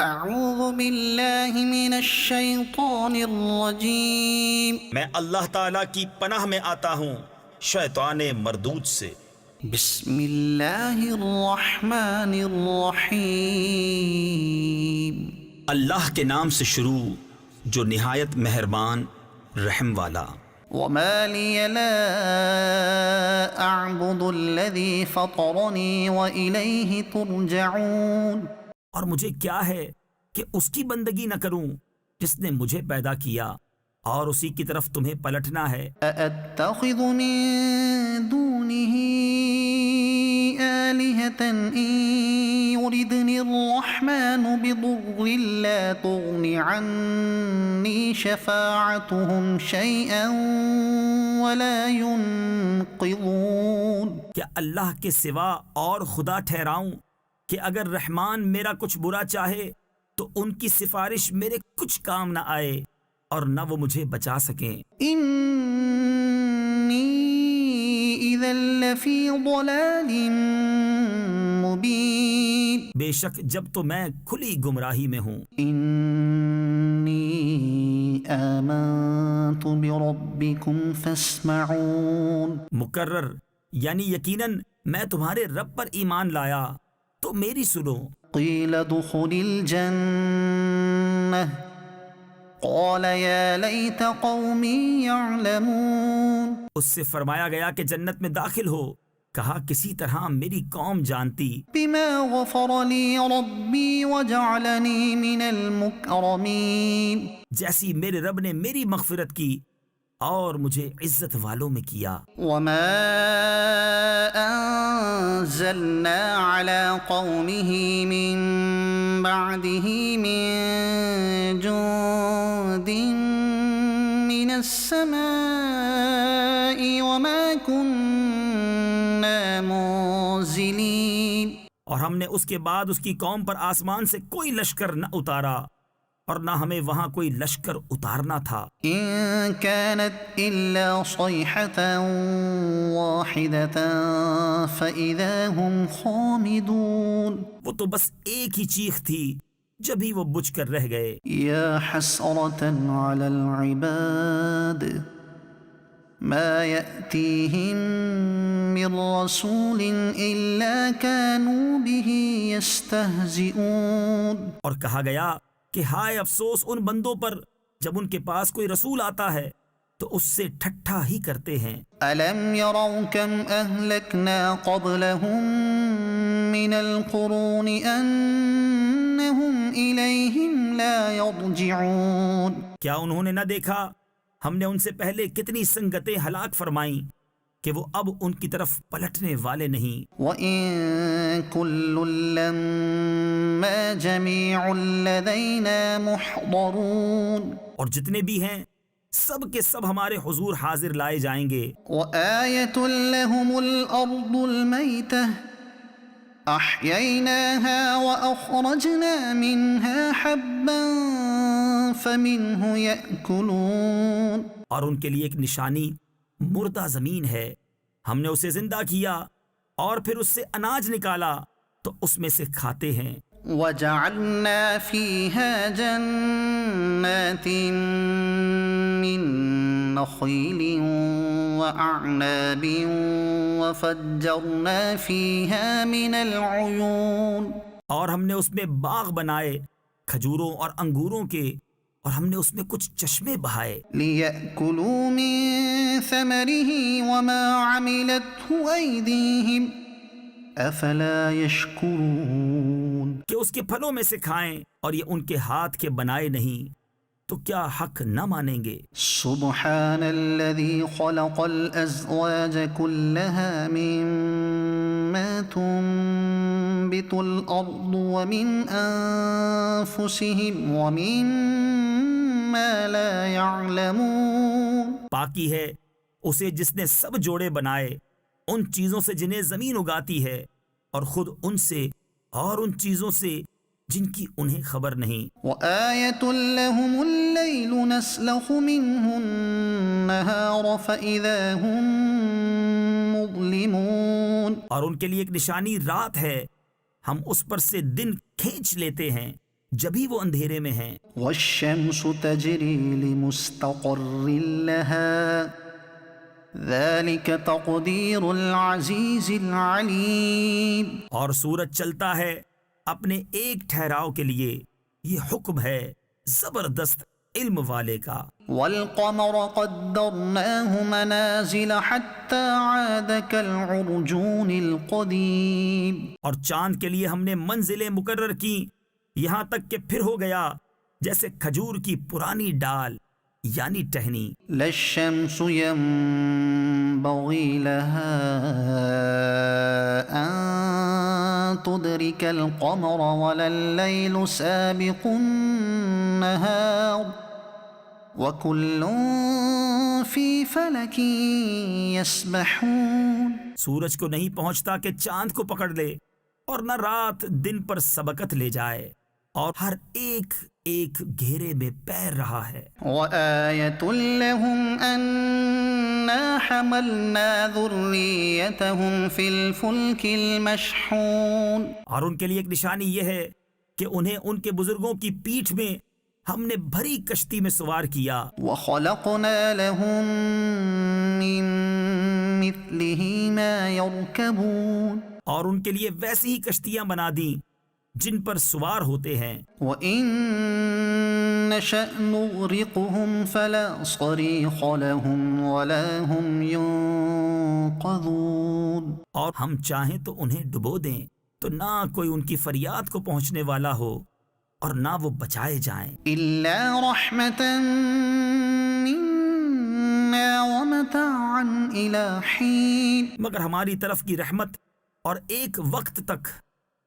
اعوذ باللہ من الشیطان الرجیم میں اللہ تعالیٰ کی پناہ میں آتا ہوں شیطان مردود سے۔ بسم اللہ الرحمن الرحیم اللہ کے نام سے شروع جو نہایت مہربان رحم والا۔ وما لی لا اعبد الذی فطرنی والیہ ترجعون اور مجھے کیا ہے کہ اس کی بندگی نہ کروں جس نے مجھے پیدا کیا اور اسی کی طرف تمہیں پلٹنا ہے۔ ااتخذ من دونه آلهة ان يردني الرحمن بضر لا تغن عني شفاعتهم شيئا ولا ينقذون۔ کیا اللہ کے سوا اور خدا ٹھہراؤں کہ اگر رحمان میرا کچھ برا چاہے تو ان کی سفارش میرے کچھ کام نہ آئے اور نہ وہ مجھے بچا سکیں۔ انی اذا لفی ضلال مبین، بے شک جب تو میں کھلی گمراہی میں ہوں۔ انی آمنت بربکم فاسمعون، مکرر یعنی یقیناً میں تمہارے رب پر ایمان لایا تو میری سنو۔ قیل ادخل الجنہ قال یا لیت قومی یعلمون، اس سے فرمایا گیا کہ جنت میں داخل ہو، کہا کسی طرح میری قوم جانتی۔ بما غفر لی ربی وجعلنی من المکرمین، جیسی میرے رب نے میری مغفرت کی اور مجھے عزت والوں میں کیا۔ وما انزلنا على قومه من بعده من جند من السماء وما كنا منزلين، اور ہم نے اس کے بعد اس کی قوم پر آسمان سے کوئی لشکر نہ اتارا اور نہ ہمیں وہاں کوئی لشکر اتارنا تھا۔ ان كانت الا صيحة واحدة فاذا هم خامدون، وہ تو بس ایک ہی چیخ تھی جبھی وہ بجھ کر رہ گئے۔ یا حسرة على العباد ما يأتيهم من رسول الا كانوا به يستهزئون، اور کہا گیا کہ ہائے افسوس ان بندوں پر جب ان کے پاس کوئی رسول آتا ہے تو اس سے ٹھٹھا ہی کرتے ہیں۔ أَلَمْ يَرَوْا كَمْ أَهْلَكْنَا قَبْلَهُمْ مِنَ الْقُرُونِ أَنَّهُمْ إِلَيْهِمْ لَا يَرْجِعُونَ، کیا انہوں نے نہ دیکھا ہم نے ان سے پہلے کتنی سنگتیں ہلاک فرمائیں کہ وہ اب ان کی طرف پلٹنے والے نہیں۔ وَإِن كُلٌّ لَّمَّا جَمِيعٌ لَّدَيْنَا مُحْضَرُونَ، اور جتنے بھی ہیں سب کے سب ہمارے حضور حاضر لائے جائیں گے۔ وَآيَةٌ لَّهُمُ الْأَرْضُ الْمَيْتَةُ أَحْيَيْنَاهَا وَأَخْرَجْنَا مِنْهَا حَبًّا فَمِنْهُ يَأْكُلُونَ، اور ان کے لیے ایک نشانی مردہ زمین ہے، ہم نے اسے زندہ کیا اور پھر اس سے اناج نکالا تو اس میں سے کھاتے ہیں۔ وَجَعَلْنَا فِيهَا جَنَّاتٍ مِّن نَّخِيلٍ وَأَعْنَابٍ وَفَجَّرْنَا فِيهَا مِنَ الْعُيُونِ، اور ہم نے اس میں باغ بنائے کھجوروں اور انگوروں کے، اور ہم نے اس میں کچھ چشمے بہائے۔ لِيَأْكُلُوا مِن ثَمَرِهِ وَمَا عَمِلَتْهُ أَيْدِيهِمْ أَفَلَا يَشْكُرُونَ، کہ اس کے پھلوں میں سے کھائیں اور یہ ان کے ہاتھ کے بنائے نہیں تو کیا حق نہ مانیں گے۔ سبحان الذي خلق الأزواج كلها مما تنبت الأرض ومن أنفسهم ومما لا يعلمون، پاکی ہے اسے جس نے سب جوڑے بنائے ان چیزوں سے جنہیں زمین اگاتی ہے اور خود ان سے اور ان چیزوں سے جن کی انہیں خبر نہیں۔ وآية لهم الليل نسلخ منه النهار فإذا هم مظلمون، اور ان کے لیے ایک نشانی رات ہے، ہم اس پر سے دن کھینچ لیتے ہیں جبھی وہ اندھیرے میں ہیں۔ والشمس تجری لمستقر لها ذلك تقدیر العزیز العلیم۔ اور سورج چلتا ہے اپنے ایک ٹھہراؤ کے لیے، یہ حکم ہے زبردست علم والے کا۔ والقمر قدرناه منازل حتى عاد كالعرجون القديم۔ اور چاند کے لیے ہم نے منزلیں مقرر کی، یہاں تک کہ پھر ہو گیا جیسے کھجور کی پرانی ڈال یعنی ٹہنی۔ لا الشمس ينبغي لها أن تدرك القمر ولا الليل سابق النهار وكل في فلك يسبحون۔ سورج کو نہیں پہنچتا کہ چاند کو پکڑ لے، اور نہ رات دن پر سبقت لے جائے، اور ہر ایک ایک گھیرے میں پیر رہا ہے۔ وآية لهم أنا حملنا ذريتهم في الفلك المشحون۔ اور ان کے لیے ایک نشانی یہ ہے کہ انہیں ان کے بزرگوں کی پیٹھ میں ہم نے بھری کشتی میں سوار کیا۔ وخلقنا لهم من مثله ما يركبون۔ اور ان کے لیے ویسی ہی کشتیاں بنا دیں جن پر سوار ہوتے ہیں۔ وإن نشأ نغرقهم فلا صريخ لهم ولا هم ينقذون۔ اور ہم چاہیں تو انہیں ڈبو دیں تو نہ کوئی ان کی فریاد کو پہنچنے والا ہو اور نہ وہ بچائے جائیں۔ إلا رحمة منا ومتاعا إلى حين۔ مگر ہماری طرف کی رحمت اور ایک وقت تک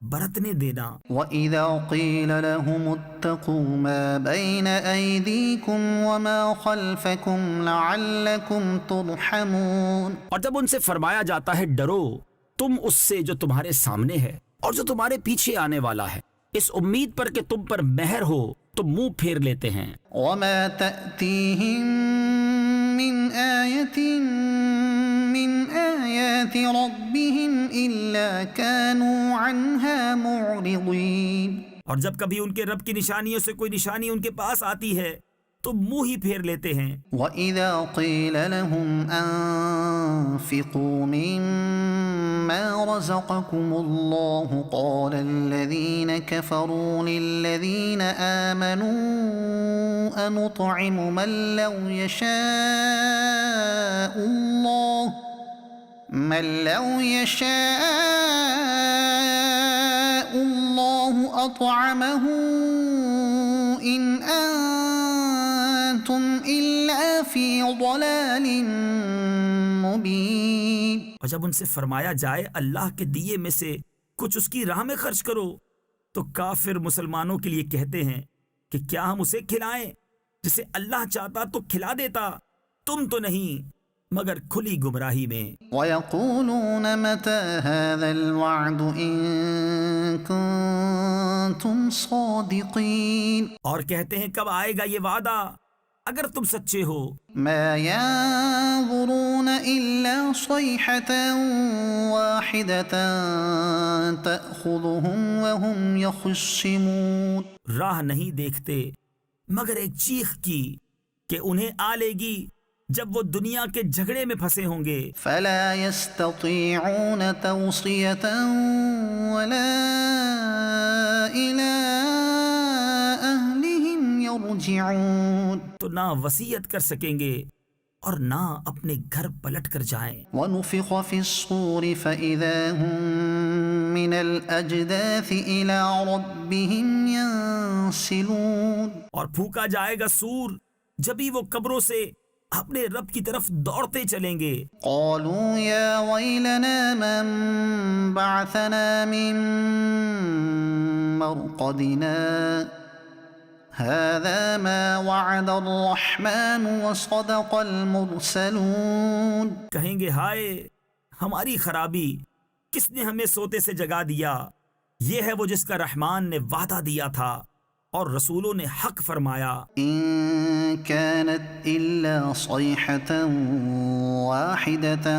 برتنے دینا۔ وإذا قيل لهم اتقوا ما بين أيديكم وما خلفكم لعلكم ترحمون۔ اور جب ان سے فرمایا جاتا ہے ڈرو تم اس سے جو تمہارے سامنے ہے اور جو تمہارے پیچھے آنے والا ہے، اس امید پر کہ تم پر مہر ہو تو منہ پھیر لیتے ہیں۔ وما تأتيهم من آية من آيات ربهم إلا كانوا عنها معرضين۔ اور جب کبھی ان کے رب کی نشانیوں سے کوئی نشانی ان کے پاس آتی ہے تو منہ ہی پھیر لیتے ہیں۔ وإذا قيل لهم أنفقوا مما رزقكم الله قال الذين كفروا للذين آمنوا أنطعم من لو يشاء الله أطعمه إن أنتم إلا في ضلال مبين۔ اور جب ان سے فرمایا جائے اللہ کے دیے میں سے کچھ اس کی راہ میں خرچ کرو تو کافر مسلمانوں کے لیے کہتے ہیں کہ کیا ہم اسے کھلائیں جسے اللہ چاہتا تو کھلا دیتا، تم تو نہیں مگر کھلی گمراہی میں۔ ويقولون متى هذا الوعد إن كنتم صادقين۔ اور کہتے ہیں کب آئے گا یہ وعدہ اگر تم سچے ہو۔ ما ينظرون إلا صيحة واحدة تأخذهم وهم يخصمون۔ راہ نہیں دیکھتے مگر ایک چیخ کی کہ انہیں آ لے گی جب وہ دنیا کے جھگڑے میں پھنسے ہوں گے۔ فلا يستطيعون توصية ولا إلى أهلهم يرجعون۔ تو نہ وصیت کر سکیں گے اور نہ اپنے گھر پلٹ کر جائیں۔ ونفخ في الصور فإذا هم من الأجداث إلى ربهم ينسلون۔ اور پھونکا جائے گا سور، جبھی وہ قبروں سے اپنے رب کی طرف دوڑتے چلیں گے۔ قالوا يا ويلنا من بعثنا من مرقدنا هذا ما وعد الرحمن وصدق المرسلون۔ کہیں گے ہائے ہماری خرابی، کس نے ہمیں سوتے سے جگا دیا؟ یہ ہے وہ جس کا رحمان نے وعدہ دیا تھا اور رسولوں نے حق فرمایا۔ إن كانت إلا صيحة واحدة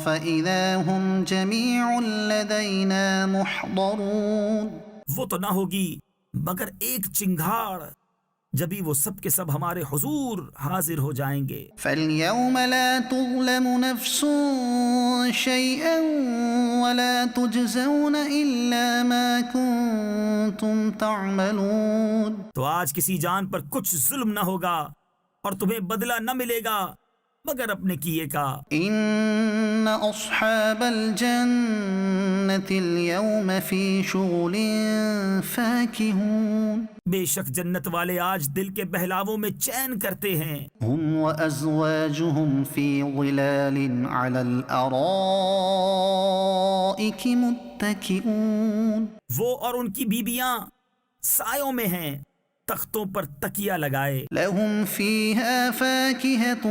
فإذا هم جميع لدينا محضرون۔ وہ تو نہ ہوگی مگر ایک چنگھاڑ، جبھی وہ سب کے سب ہمارے حضور حاضر ہو جائیں گے۔ فَالْيَوْمَ لَا تُظْلَمُ نَفْسٌ شَيْئًا وَلَا تُجْزَوْنَ إِلَّا مَا كُنتُمْ تَعْمَلُونَ۔ تو آج کسی جان پر کچھ ظلم نہ ہوگا اور تمہیں بدلہ نہ ملے گا مگر اپنے کیے کا۔ إِنَّ أَصْحَابَ الْجَنَّةِ الْيَوْمَ فِي شُغُلٍ فَاكِهُونَ۔ بے شک جنت والے آج دل کے بہلاووں میں چین کرتے ہیں۔ هُمْ وَأَزْوَاجُهُمْ فِي ظِلَالٍ عَلَى الْأَرَائِكِ مُتَّكِئُونَ۔ وہ اور ان کی بیویاں سایوں میں ہیں، تختوں پر تکیہ لگائے۔ لَهُمْ فِيهَا فَاكِهَةٌ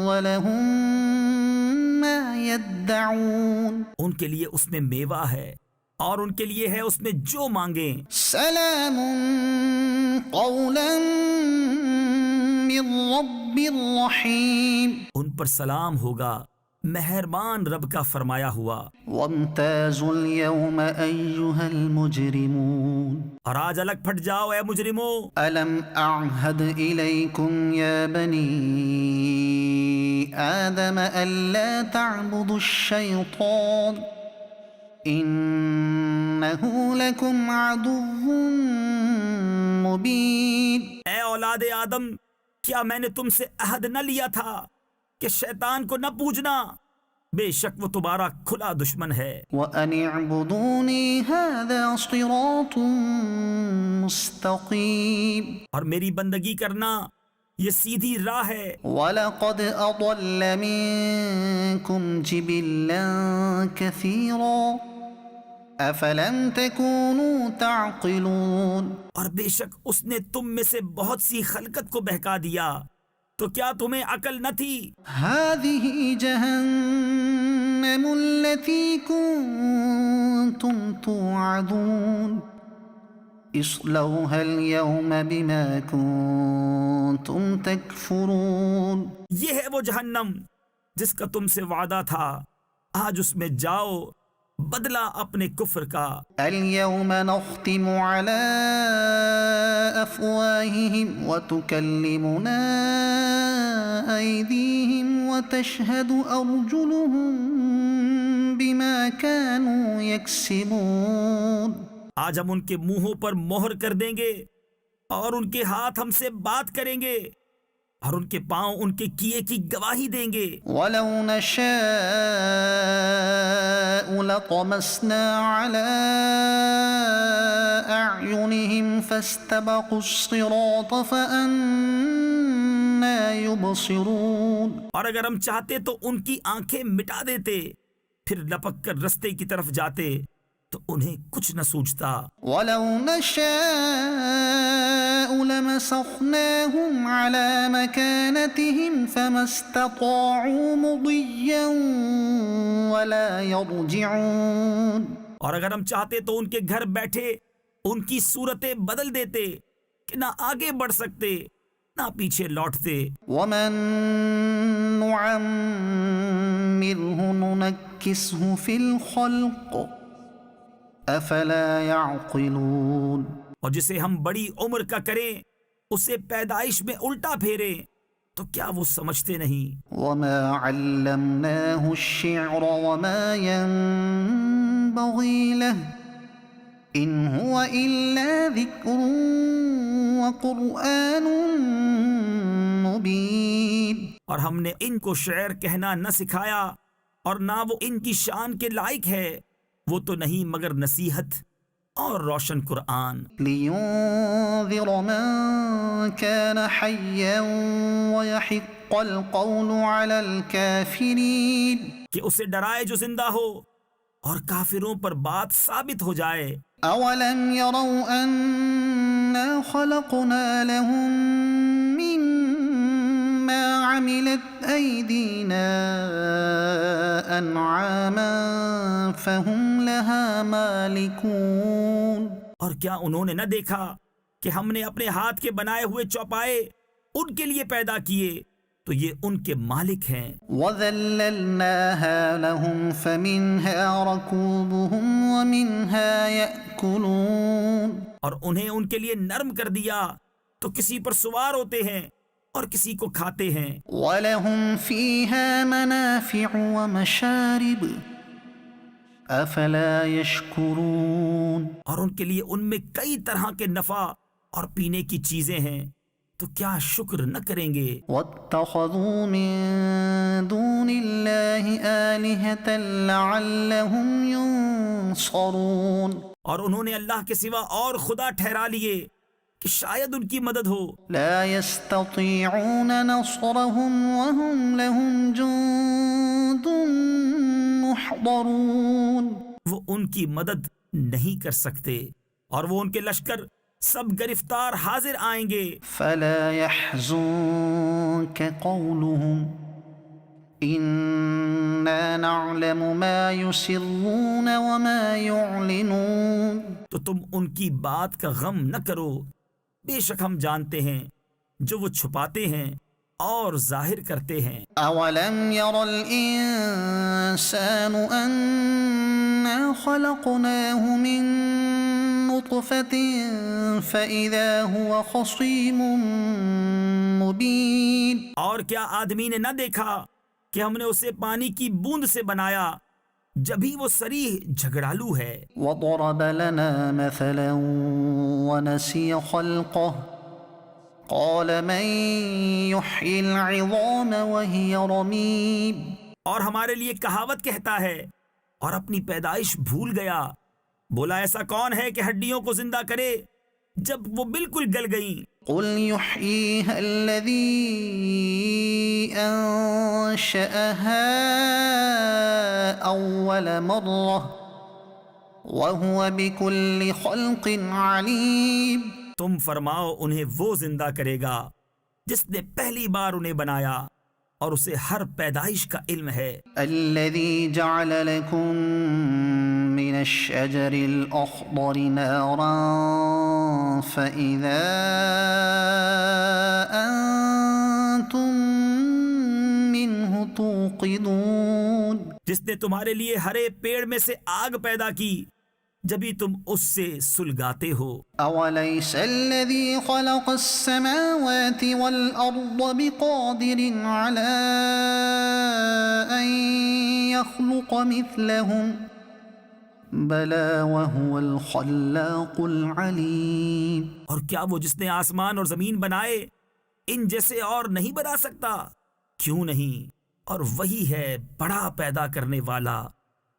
وَلَهُمْ مَا يَدَّعُونَ۔ ان کے لیے اس میں میوہ ہے اور ان کے لیے ہے اس میں جو مانگیں۔ سلام قولا من رب الرحیم۔ ان پر سلام ہوگا مہربان رب کا فرمایا ہوا۔ وامتازوا اليوم ایھا المجرمون۔ اور آج الگ پھٹ جاؤ اے مجرموں۔ الم اعہد الیکم یا بنی آدم الا تعبدوا الشیطان انہ لکم عدو مبین۔ اے اولاد آدم، کیا میں نے تم سے عہد نہ لیا تھا کہ شیطان کو نہ پوجنا؟ بے شک وہ تمہارا کھلا دشمن ہے۔ وَأَنِ اعْبُدُونِي هَذَا صِرَاطٌ مُسْتَقِيمٌ۔ اور میری بندگی کرنا یہ سیدھی راہ ہے۔ وَلَقَدْ أَضَلَّ مِنكُمْ جِبِلًّا كَثِيرًا أَفَلَمْ تَكُونُوا تَعْقِلُونَ۔ اور بے شک اس نے تم میں سے بہت سی خلقت کو بہکا دیا، تو کیا تمہیں عقل نہ تھی؟ هَذِهِ جَهَنَّمُ الَّتِي كُنتُمْ تُوعَدُونَ اصْلَوْهَا الْيَوْمَ بِمَا كُنتُمْ تَكْفُرُونَ۔ یہ ہے وہ جہنم جس کا تم سے وعدہ تھا، آج اس میں جاؤ بدلہ اپنے کفر کا۔ اليوم نختم على أفواههم وتكلمنا أيديهم وتشهد أرجلهم بما كانوا يكسبون۔ آج ہم ان کے منہوں پر مہر کر دیں گے اور ان کے ہاتھ ہم سے بات کریں گے اور ان کے پاؤں ان کے کیے کی گواہی دیں گے۔ وَلَوْ نَشَاءُ لَطَمَسْنَا عَلَىٰ أَعْيُنِهِمْ فَاسْتَبَقُوا الصِّرَاطَ فَأَنَّىٰ يُبْصِرُونَ۔ اور اگر ہم چاہتے تو ان کی آنکھیں مٹا دیتے، پھر لپک کر رستے کی طرف جاتے تو انہیں کچھ نہ سوچتا۔ وَلَوْ نَشَاءُ لَمَسَخْنَاهُمْ عَلَىٰ مَكَانَتِهِمْ فَمَا اسْتَطَاعُوا مُضِيًّا وَلَا يَرْجِعُونَ۔ اور اگر ہم چاہتے تو ان کے گھر بیٹھے ان کی صورتیں بدل دیتے کہ نہ آگے بڑھ سکتے نہ پیچھے لوٹتے۔ وَمَن نُعَمِّرْهُ نُنَكِّسْهُ فِي الْخَلْقِ افلا يعقلون۔ اور جسے ہم بڑی عمر کا کریں اسے پیدائش میں الٹا پھیریں تو کیا وہ سمجھتے نہیں؟ وما علمناه الشعر وما ينبغي له ان هو الا ذكر وقرآن مبين۔ اور ہم نے ان کو شعر کہنا نہ سکھایا اور نہ وہ ان کی شان کے لائق ہے، وہ تو نہیں مگر نصیحت اور روشن قرآن۔ لِيُنذِرَ مَن كَانَ حَيًّا وَيَحِقَّ الْقَوْلُ عَلَى الْكَافِرِينَ۔ کہ اسے ڈرائے جو زندہ ہو اور کافروں پر بات ثابت ہو جائے۔ أَوَلَمْ يَرَوْا أَنَّا خَلَقْنَا لَهُم مِّمَّا عَمِلَتْ أَيْدِينَا أَنْعَامًا فَهُمْ لَهَا مَالِكُونَ۔ اور کیا انہوں نے نہ دیکھا کہ ہم نے اپنے ہاتھ کے بنائے ہوئے چوپائے ان کے لیے پیدا کیے تو یہ ان کے مالک ہیں۔ وَذَلَّلْنَاهَا لَهُمْ فَمِنْهَا رَكُوبُهُمْ وَمِنْهَا يَأْكُلُونَ، اور انہیں ان کے لیے نرم کر دیا تو کسی پر سوار ہوتے ہیں اور کسی کو کھاتے ہیں۔ وَلَهُمْ فِيهَا مَنَافِعُ وَمَشَارِبُ أَفَلَا يَشْكُرُونَ، اور ان کے لیے ان میں کئی طرح کے نفع اور پینے کی چیزیں ہیں، تو کیا شکر نہ کریں گے؟ وَاتَّخَذُوا مِن دُونِ اللَّهِ آلِهَةً لَعَلَّهُمْ يُنصَرُونَ، اور انہوں نے اللہ کے سوا اور خدا ٹھہرا لیے کہ شاید ان کی مدد ہو۔ لا يستطيعون نصرهم وهم لهم جند محضرون، وہ ان کی مدد نہیں کر سکتے اور وہ ان کے لشکر سب گرفتار حاضر آئیں گے۔ فلا يحزنك قولهم إنا نعلم ما يسرون وما يعلنون، تو تم ان کی بات کا غم نہ کرو، بے شک ہم جانتے ہیں جو وہ چھپاتے ہیں اور ظاہر کرتے ہیں۔ أولم ير الإنسان أنا خلقناه من نطفة فإذا هو خصيم مبين، اور کیا آدمی نے نہ دیکھا کہ ہم نے اسے پانی کی بوند سے بنایا جبھی وہ صریح جھگڑالو ہے۔ وضرب لنا مثلا ونسي خلقه قال من يحيي العظام وهي رميم، اور ہمارے لیے کہاوت کہتا ہے اور اپنی پیدائش بھول گیا، بولا ایسا کون ہے کہ ہڈیوں کو زندہ کرے جب وہ بالکل گل گئیں؟ قل يحييها الذي أنشأها أول مرة وهو بكل خلق عليم، تم فرماؤ انہیں وہ زندہ کرے گا جس نے پہلی بار انہیں بنایا اور اسے ہر پیدائش کا علم ہے۔ الذي جعل لكم من الشجر الأخضر نارا فإذا أنتم منه توقدون، جس نے تمہارے لیے ہرے پیڑ میں سے آگ پیدا کی جبھی تم اس سے سلگاتے ہو۔ أوليس الذي خلق السماوات والأرض بقادر على أن يخلق مثلهم بلى وهو الخلاق العليم، اور کیا وہ جس نے آسمان اور زمین بنائے ان جیسے اور نہیں بنا سکتا؟ کیوں نہیں، اور وہی ہے بڑا پیدا کرنے والا،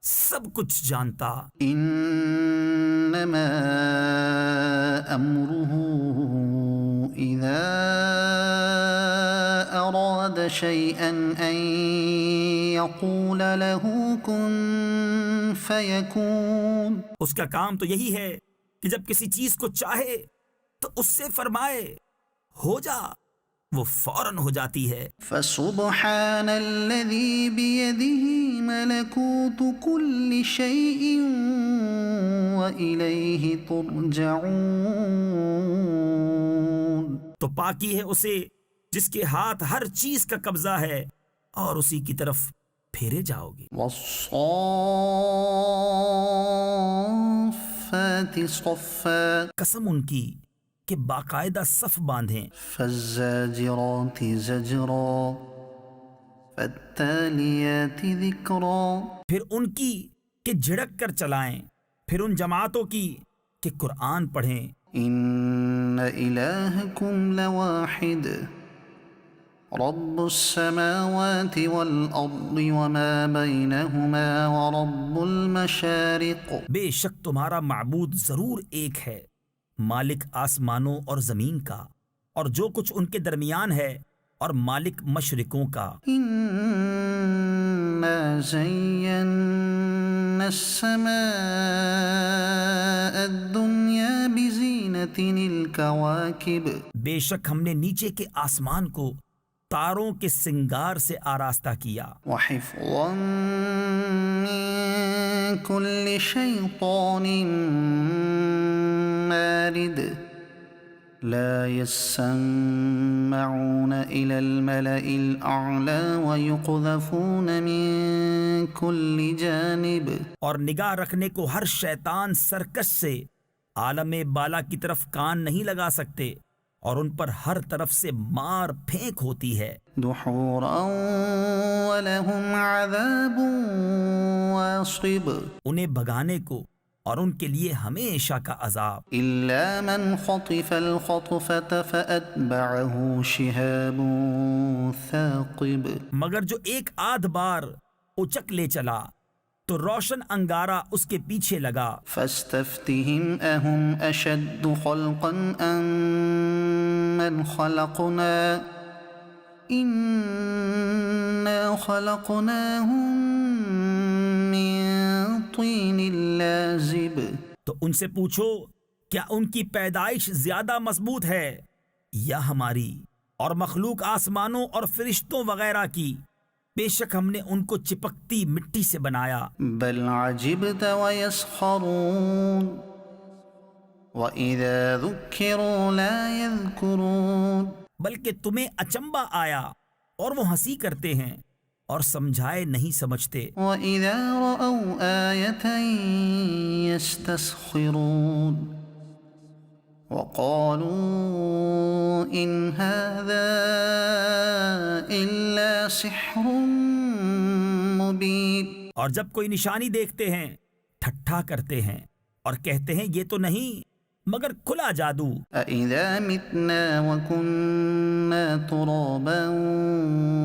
سب کچھ جانتا۔ إنما أمره إذا أراد شيئا أن يقول له كن فيكون، اس کا کام تو یہی ہے کہ جب کسی چیز کو چاہے تو اس سے فرمائے ہو جا، وہ فوراً ہو جاتی ہے۔ فسبحان الذي بيده ملكوت كل شيء وإليه ترجعون، تو پاکی ہے اسے جس کے ہاتھ ہر چیز کا قبضہ ہے اور اسی کی طرف پھیرے جاؤ گے۔ والصافات صفا قسم ان کی کہ باقاعدہ صف باندھیں، فالزاجرات زجرا فالتاليات ذکرا، پھر ان کی کہ جھڑک کر چلائیں، پھر ان جماعتوں کی کہ قرآن پڑھیں۔ ان الہکم لواحد رب السماوات والارض وما بینہما ورب المشارق، بے شک تمہارا معبود ضرور ایک ہے، مالک آسمانوں اور زمین کا اور جو کچھ ان کے درمیان ہے، اور مالک مشرقوں کا۔ انا زینا السماء الدنیا بزینۃ الکواکب، بے شک ہم نے نیچے کے آسمان کو تاروں کے سنگار سے آراستہ کیا، وحفظا من كل شیطان مارد، لا يسمعون إلى الملأ الأعلى ويقذفون من كل جانب اور نگاہ رکھنے کو ہر شیطان سرکش سے عالم بالا کی طرف کان نہیں لگا سکتے، اور ان پر ہر طرف سے مار پھینک ہوتی ہے، دحورا ولهم عذاب واصب انہیں بھگانے کو اور ان کے لیے ہمیشہ کا عذاب۔ إلا من خطف الخطفة فأتبعه شهاب ثاقب مگر جو ایک آدھ بار اچک لے چلا تو روشن انگارہ اس کے پیچھے لگا۔ فاستفتهم أهم أشد خلقا أم من خلقنا إنا خلقناهم من طين لازب تو ان سے پوچھو کیا ان کی پیدائش زیادہ مضبوط ہے یا ہماری، اور مخلوق آسمانوں اور فرشتوں وغیرہ کی، بے شک ہم نے ان کو چپکتی مٹی سے بنایا۔ بل عجبت ويسخرون وإذا ذكروا لا يذكرون بلکہ تمہیں اچنبا آیا اور وہ ہنسی کرتے ہیں اور سمجھائے نہیں سمجھتے۔ وإذا رأوا آية يستسخرون وقالوا إن هذا إلا سحر مبين اور جب کوئی نشانی دیکھتے ہیں ٹھٹھا کرتے ہیں اور کہتے ہیں یہ تو نہیں مگر کھلا جادو۔ أإذا متنا وكنا ترابا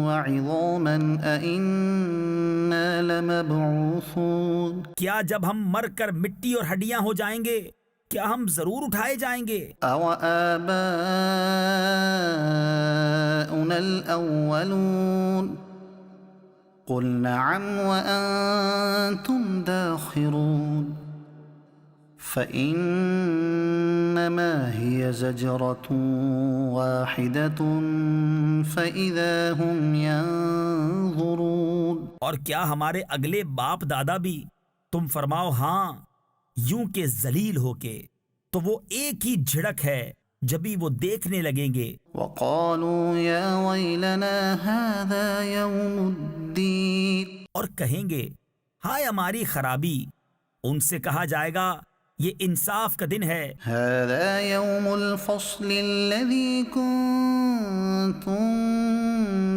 وعظاما أإنا لمبعوثون کیا جب ہم مر کر مٹی اور ہڈیاں ہو جائیں گے کیا ہم ضرور اٹھائے جائیں گے؟ أَوَآبَاؤُنَا الْأَوَّلُونَ قُلْ نَعَمْ وَأَنْتُمْ دَاخِرُونَ فَإِنَّمَا هِيَ زَجْرَةٌ وَاحِدَةٌ فَإِذَا هُمْ يَنظُرُونَ اور کیا ہمارے اگلے باپ دادا بھی؟ تم فرماؤ ہاں، یوں کہ ذلیل ہو کے، تو وہ ایک ہی جھڑک ہے جبھی وہ دیکھنے لگیں گے۔ وَقَالُوا يَا وَيْلَنَا هَذَا يَوْمُ الدِّينِ اور کہیں گے ہائے ہماری خرابی۔ ان سے کہا جائے گا یہ انصاف کا دن ہے، هذا يوم الفصل الذي كنتم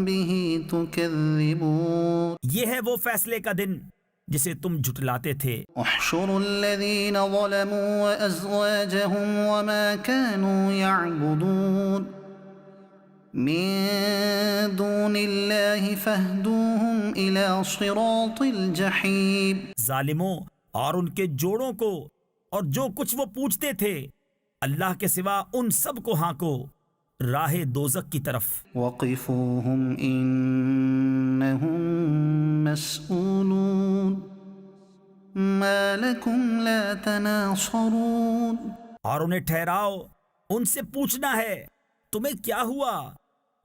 به تكذبون یہ ہے وہ فیصلے کا دن جسے تم جھٹلاتے تھے۔ احشروا الذين ظلموا وأزواجهم وما كانوا يعبدون من دون الله فاهدوهم إلى صراط الجحيم ظالموں اور ان کے جوڑوں کو اور جو کچھ وہ پوچھتے تھے اللہ کے سوا ان سب کو ہانکو راہ دوزخ کی طرف۔ وقفوهم إنهم مسؤولون ما لكم لا تناصرون اور انہیں ٹھہراؤ، ان سے پوچھنا ہے تمہیں کیا ہوا،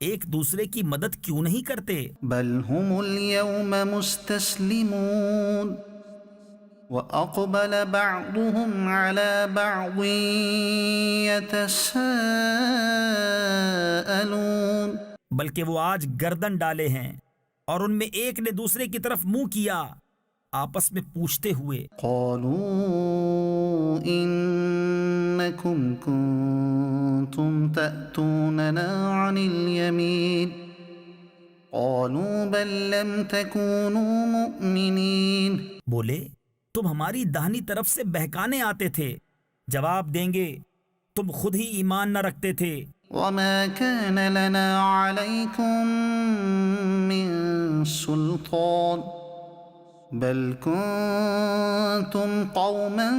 ایک دوسرے کی مدد کیوں نہیں کرتے؟ بل هم اليوم مستسلمون وأقبل بعضهم على بعض يتساءلون بلکہ وہ آج گردن ڈالے ہیں اور ان میں ایک نے دوسرے کی طرف منہ کیا آپس میں پوچھتے ہوئے۔ قالوا إنكم كنتم تأتوننا عن اليمين قالوا بل لم تكونوا مؤمنين بولے تم ہماری داہنی طرف سے بہکانے آتے تھے، جواب دیں گے تم خود ہی ایمان نہ رکھتے تھے۔ وما كان لنا عليكم من سلطان بل كنتم قوما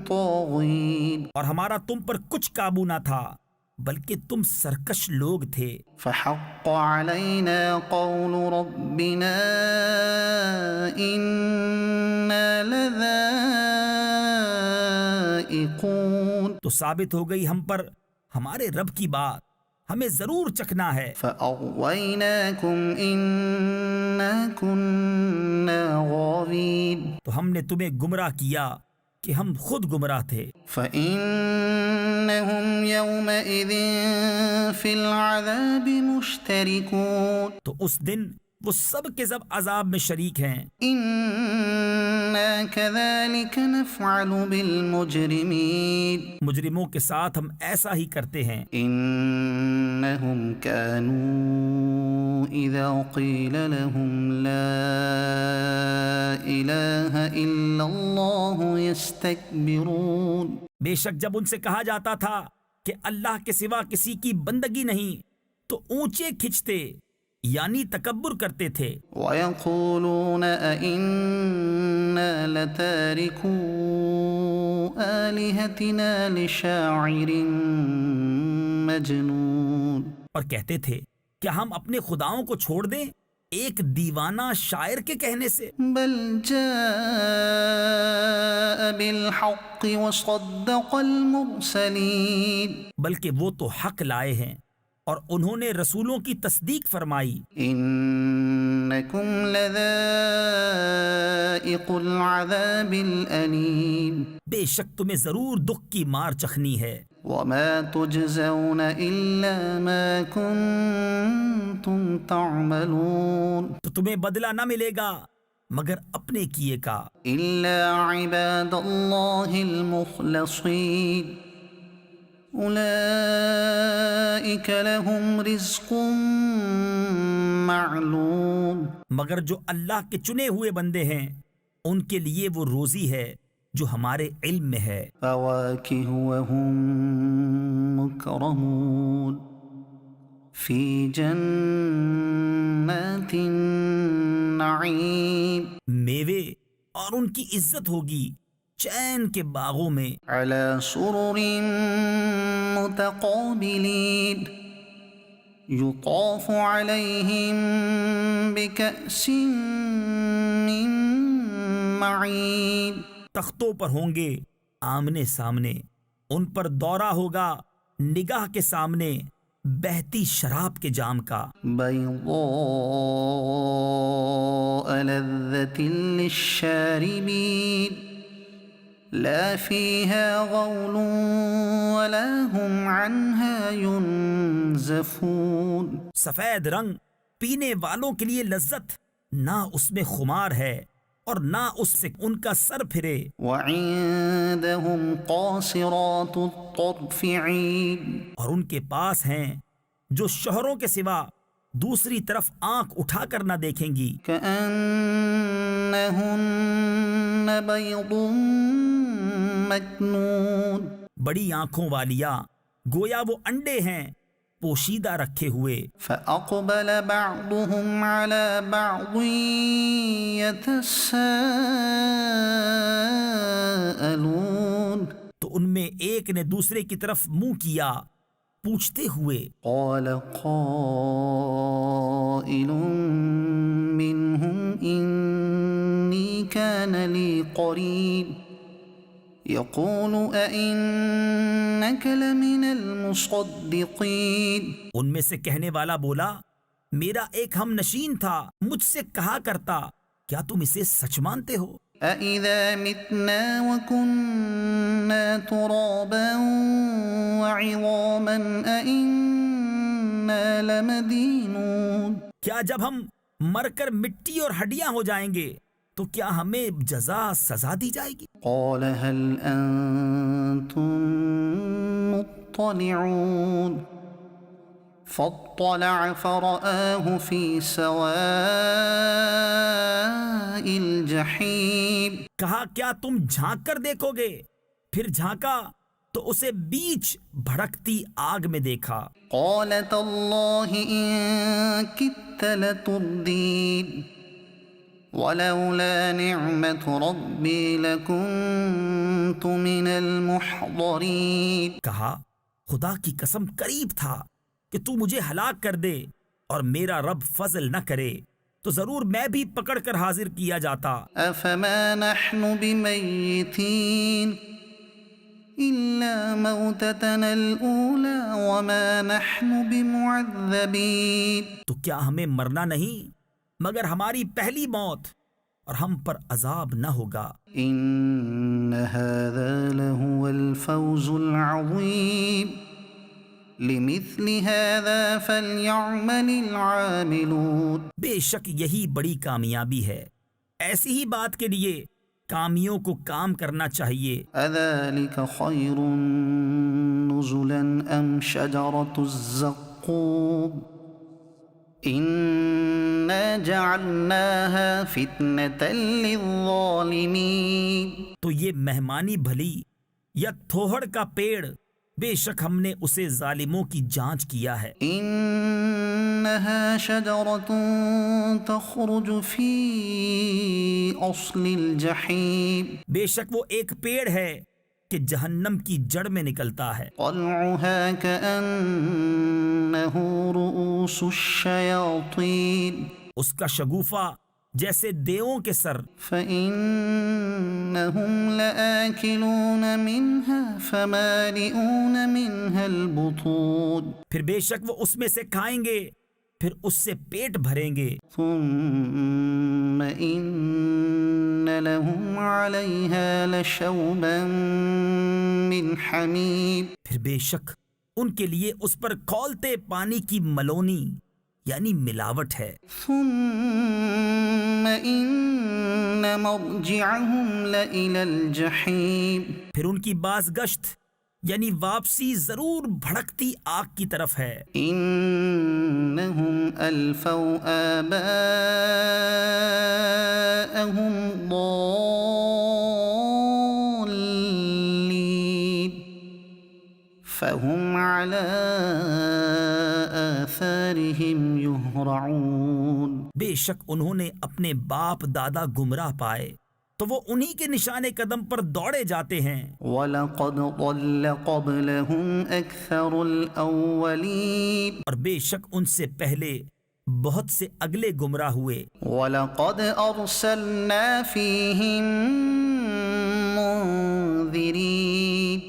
طاغين اور ہمارا تم پر کچھ قابو نہ تھا بلکہ تم سرکش لوگ تھے۔ فحق علينا قول ربنا إنا لذائقون تو ثابت ہو گئی ہم پر ہمارے رب کی بات، ہمیں ضرور چکھنا ہے۔ فأغويناكم إنا كنا غاوين تو ہم نے تمہیں گمراہ کیا کہ ہم خود گمراہ تھے۔ فإنهم يومئذ في العذاب مشتركون تو اس دن وہ سب کے سب عذاب میں شریک ہیں. إنا كذلك نفعل بالمجرمين مجرموں کے ساتھ ہم ایسا ہی کرتے ہیں. إنهم كانوا إذا قيل لهم لا إله إلا الله يستكبرون بے شک جب ان سے کہا جاتا تھا کہ اللہ کے سوا کسی کی بندگی نہیں تو اونچے کھچتے یعنی تکبر کرتے تھے. ويقولون أئنا لتاركو آلهتنا لشاعر مجنون اور کہتے تھے کیا ہم اپنے خداؤں کو چھوڑ دیں ایک دیوانہ شاعر کے کہنے سے. بل جاء بالحق وصدق المرسلين بلکہ وہ تو حق لائے ہیں اور انہوں نے رسولوں کی تصدیق فرمائی. إنكم لذائق العذاب الأليم بے شک تمہیں ضرور دکھ کی مار چکھنی ہے. وما تجزون إلا ما كنتم تعملون تو تمہیں بدلہ نہ ملے گا مگر اپنے کیے کا. إلا عباد الله المخلصين أولئك لهم رزق معلوم مگر جو اللہ کے چنے ہوئے بندے ہیں ان کے لیے وہ روزی ہے جو ہمارے علم میں ہے. فواكه وهم مكرمون في جنات النعيم میوے اور ان کی عزت ہوگی چین کے باغوں میں. على سرر متقابلين يطاف عليهم بكأس من معين تختوں پر ہوں گے آمنے سامنے ان پر دورہ ہوگا نگاہ کے سامنے بہتی شراب کے جام کا. بيضاء لذة للشاربين لا فيها غول ولا هم عنها ينزفون سفید رنگ پینے والوں کے لیے لذت نہ اس میں خمار ہے اور نہ اس سے ان کا سر پھرے. وعندهم قاصرات الطرف عين اور ان کے پاس ہیں جو شوہروں کے سوا دوسری طرف آنکھ اٹھا کر نہ دیکھیں گی. كأنهن بيض مكنون بڑی آنکھوں والیا گویا وہ انڈے ہیں پوشیدہ رکھے ہوئے. فأقبل بعضهم على بعض يتساءلون تو ان میں ایک نے دوسرے کی طرف منہ کیا پوچھتے ہوئے. قال قائل منهم إني كان لي قرين يقول أئنك لمن المصدقين ان میں سے کہنے والا بولا میرا ایک ہم نشین تھا مجھ سے کہا کرتا کیا تم اسے سچ مانتے ہو. أَإِذَا مِتْنَا وَكُنَّا تُرَابًا وَعِظَامًا أَإِنَّا لَمَدِينُونَ کیا جب ہم مر کر مٹی اور ہڈیاں ہو جائیں گے تو کیا ہمیں جزا سزا دی جائے گی. قال هل أنتم مطلعون فاطلع فرآه في سواء الجحيم کہا کیا تم جھانک کر دیکھو گے پھر جھانکا تو اسے بیچ بھڑکتی آگ میں دیکھا. قال تالله إن كدت لتردين ولولا نعمة ربي لكنت من المحضرين کہا خدا کی قسم قریب تھا کہ تو مجھے ہلاک کر دے اور میرا رب فضل نہ کرے تو ضرور میں بھی پکڑ کر حاضر کیا جاتا. أفما نحن بميتين إلا موتتنا الأولى وما نحن بمعذبين تو کیا ہمیں مرنا نہیں مگر ہماری پہلی موت اور ہم پر عذاب نہ ہوگا. إن هذا لهو الفوز العظيم لمثل هذا فليعمل العاملون. بے شک یہی بڑی کامیابی ہے، ایسی ہی بات کے لیے کامیوں کو کام کرنا چاہیے۔ أذلك خير نزلا أم شجرة الزقوم إنا جعلناها فتنة للظالمين. تو یہ مہمانی بھلی یا تھوہڑ کا پیڑ، بے شک ہم نے اسے ظالموں کی جانچ کیا ہے۔ إنها شجرة تخرج في أصل الجحيم بے شک وہ ایک پیڑ ہے کہ جہنم کی جڑ میں نکلتا ہے۔ طلعها كأنه رؤوس الشياطين اس کا شگوفہ جیسے دیووں کے سر، فإنهم لآكلون منها فمالئون منها البطون پھر بے شک وہ اس میں سے کھائیں گے، پھر اس سے پیٹ بھریں گے۔ ثم إن لهم عليها لشوبا من حميم پھر بے شک ان کے لیے اس پر کھولتے پانی کی ملونی یعنی ملاوٹ ہے۔ ثم إن مرجعهم لإلى الجحيم پھر ان کی بازگشت یعنی واپسی ضرور بھڑکتی آگ کی طرف ہے۔ إنهم ألفوا آباءهم ضالين فهم على آثارهم يهرعون. بے شک انہوں نے اپنے باپ دادا گمراہ پائے تو وہ انہی کے نشان قدم پر دوڑے جاتے ہیں۔ وَلَقَدْ ضَلَّ قَبْلَهُمْ أَكْثَرُ الْأَوَّلِينَ اور بے شک ان سے پہلے بہت سے اگلے گمراہ ہوئے۔ وَلَقَدْ أَرْسَلْنَا فِيهِم مُنذِرِينَ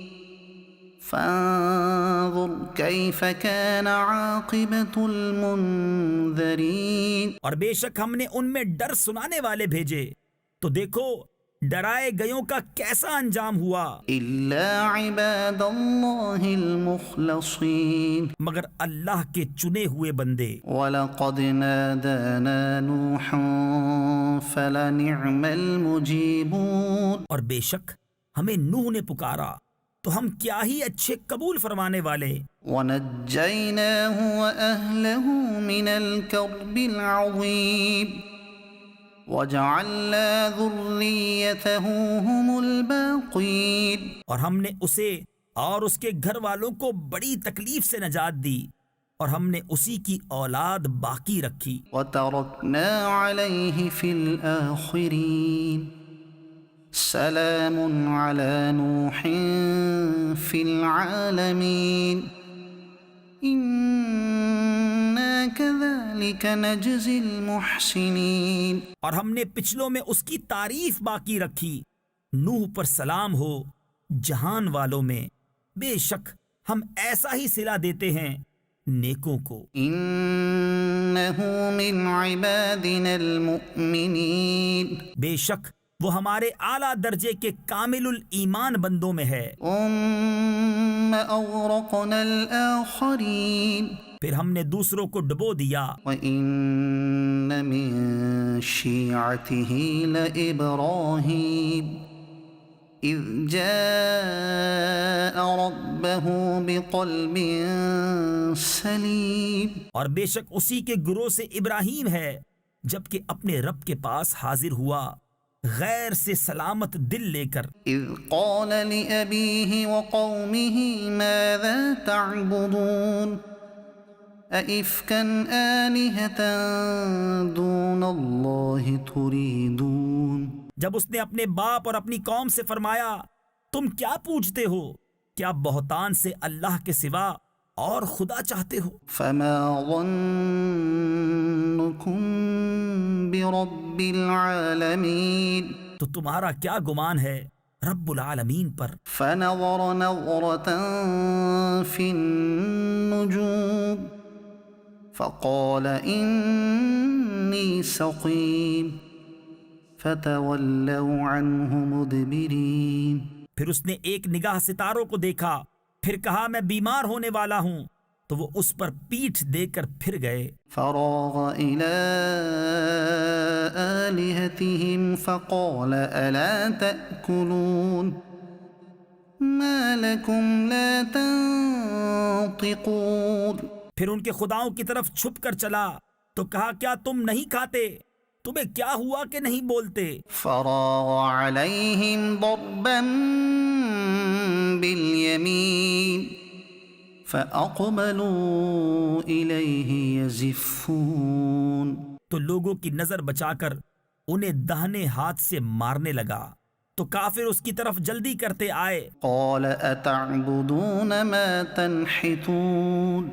فَانظُرْ كَيْفَ كَانَ عَاقِبَةُ الْمُنذَرِينَ اور بے شک ہم نے ان میں ڈر سنانے والے بھیجے تو دیکھو ڈرائے گئیوں کا کیسا انجام ہوا۔ إِلَّا عِبَادَ اللَّهِ الْمُخْلَصِينَ مگر اللہ کے چنے ہوئے بندے۔ وَلَقَدْ نَادَانَا نُوحٌ فَلَنِعْمَ الْمُجِيبُونَ اور بے شک ہمیں نوح نے پکارا تو ہم کیا ہی اچھے قبول فرمانے والے۔ وَنَجَّيْنَاهُ وَأَهْلَهُ مِنَ الْكَرْبِ الْعَظِيمِ وَجَعَلْنَا ذُرِّيَّتَهُ هُمُ الْبَاقِينَ اور ہم نے اسے اور اس کے گھر والوں کو بڑی تکلیف سے نجات دی اور ہم نے اسی کی اولاد باقی رکھی۔ وَتَرَكْنَا عَلَيْهِ فِي الْآخِرِينَ سلام على نوح في العالمين إنا كذلك نجزي المحسنين اور ہم نے پچھلوں میں اس کی تعریف باقی رکھی، نوح پر سلام ہو جہان والوں میں، بے شک ہم ایسا ہی صلہ دیتے ہیں نیکوں کو۔ إنه من عبادنا المؤمنين بے شک وہ ہمارے اعلیٰ درجے کے کامل الایمان بندوں میں ہے۔ ثم أغرقنا الآخرين پھر ہم نے دوسروں کو ڈبو دیا۔ وَإِنَّ مِن شِيعَتِهِ لَإِبْرَاهِيمَ إِذْ جَاءَ رَبَّهُ بِقَلْبٍ سَلِيمٍ اور بے شک اسی کے گروہ سے ابراہیم ہے جبکہ اپنے رب کے پاس حاضر ہوا غیر سے سلامت دل لے کر۔ إِذْ قَالَ لِأَبِيهِ وَقَوْمِهِ مَاذَا تَعْبُدُونَ أَئِفْكًا آلِهَةً دُونَ اللَّهِ تُرِيدُونَ جب اس نے اپنے باپ اور اپنی قوم سے فرمایا تم کیا پوچھتے ہو، کیا بہتان سے اللہ کے سوا اور خدا چاہتے ہو؟ فَمَا ظَنُّكُمْ بِرَبِّ الْعَالَمِينَ تو تمہارا کیا گمان ہے رب العالمین پر؟ فَنَظَرَ نَظْرَةً فِي النُّجُومِ فَقَالَ إِنِّي سَقِيمٌ فَتَوَلَّوْا عَنْهُ مُدْبِرِينَ پھر اس نے ایک نگاہ ستاروں کو دیکھا، پھر کہا میں بیمار ہونے والا ہوں، تو وہ اس پر پیٹھ دے کر پھر گئے۔ فراغ إلى آلهتهم فقال ألا تأكلون ما لكم لا تنطقون۔ پھر ان کے خداؤں کی طرف چھپ کر چلا تو کہا کیا تم نہیں کھاتے؟ تمہیں کیا ہوا کہ نہیں بولتے؟ فراغ عليهم ضربا باليمين فأقبلوا إليه يزفون۔ تو لوگوں کی نظر بچا کر انہیں داہنے ہاتھ سے مارنے لگا تو کافر اس کی طرف جلدی کرتے آئے۔ قال أتعبدون ما تنحتون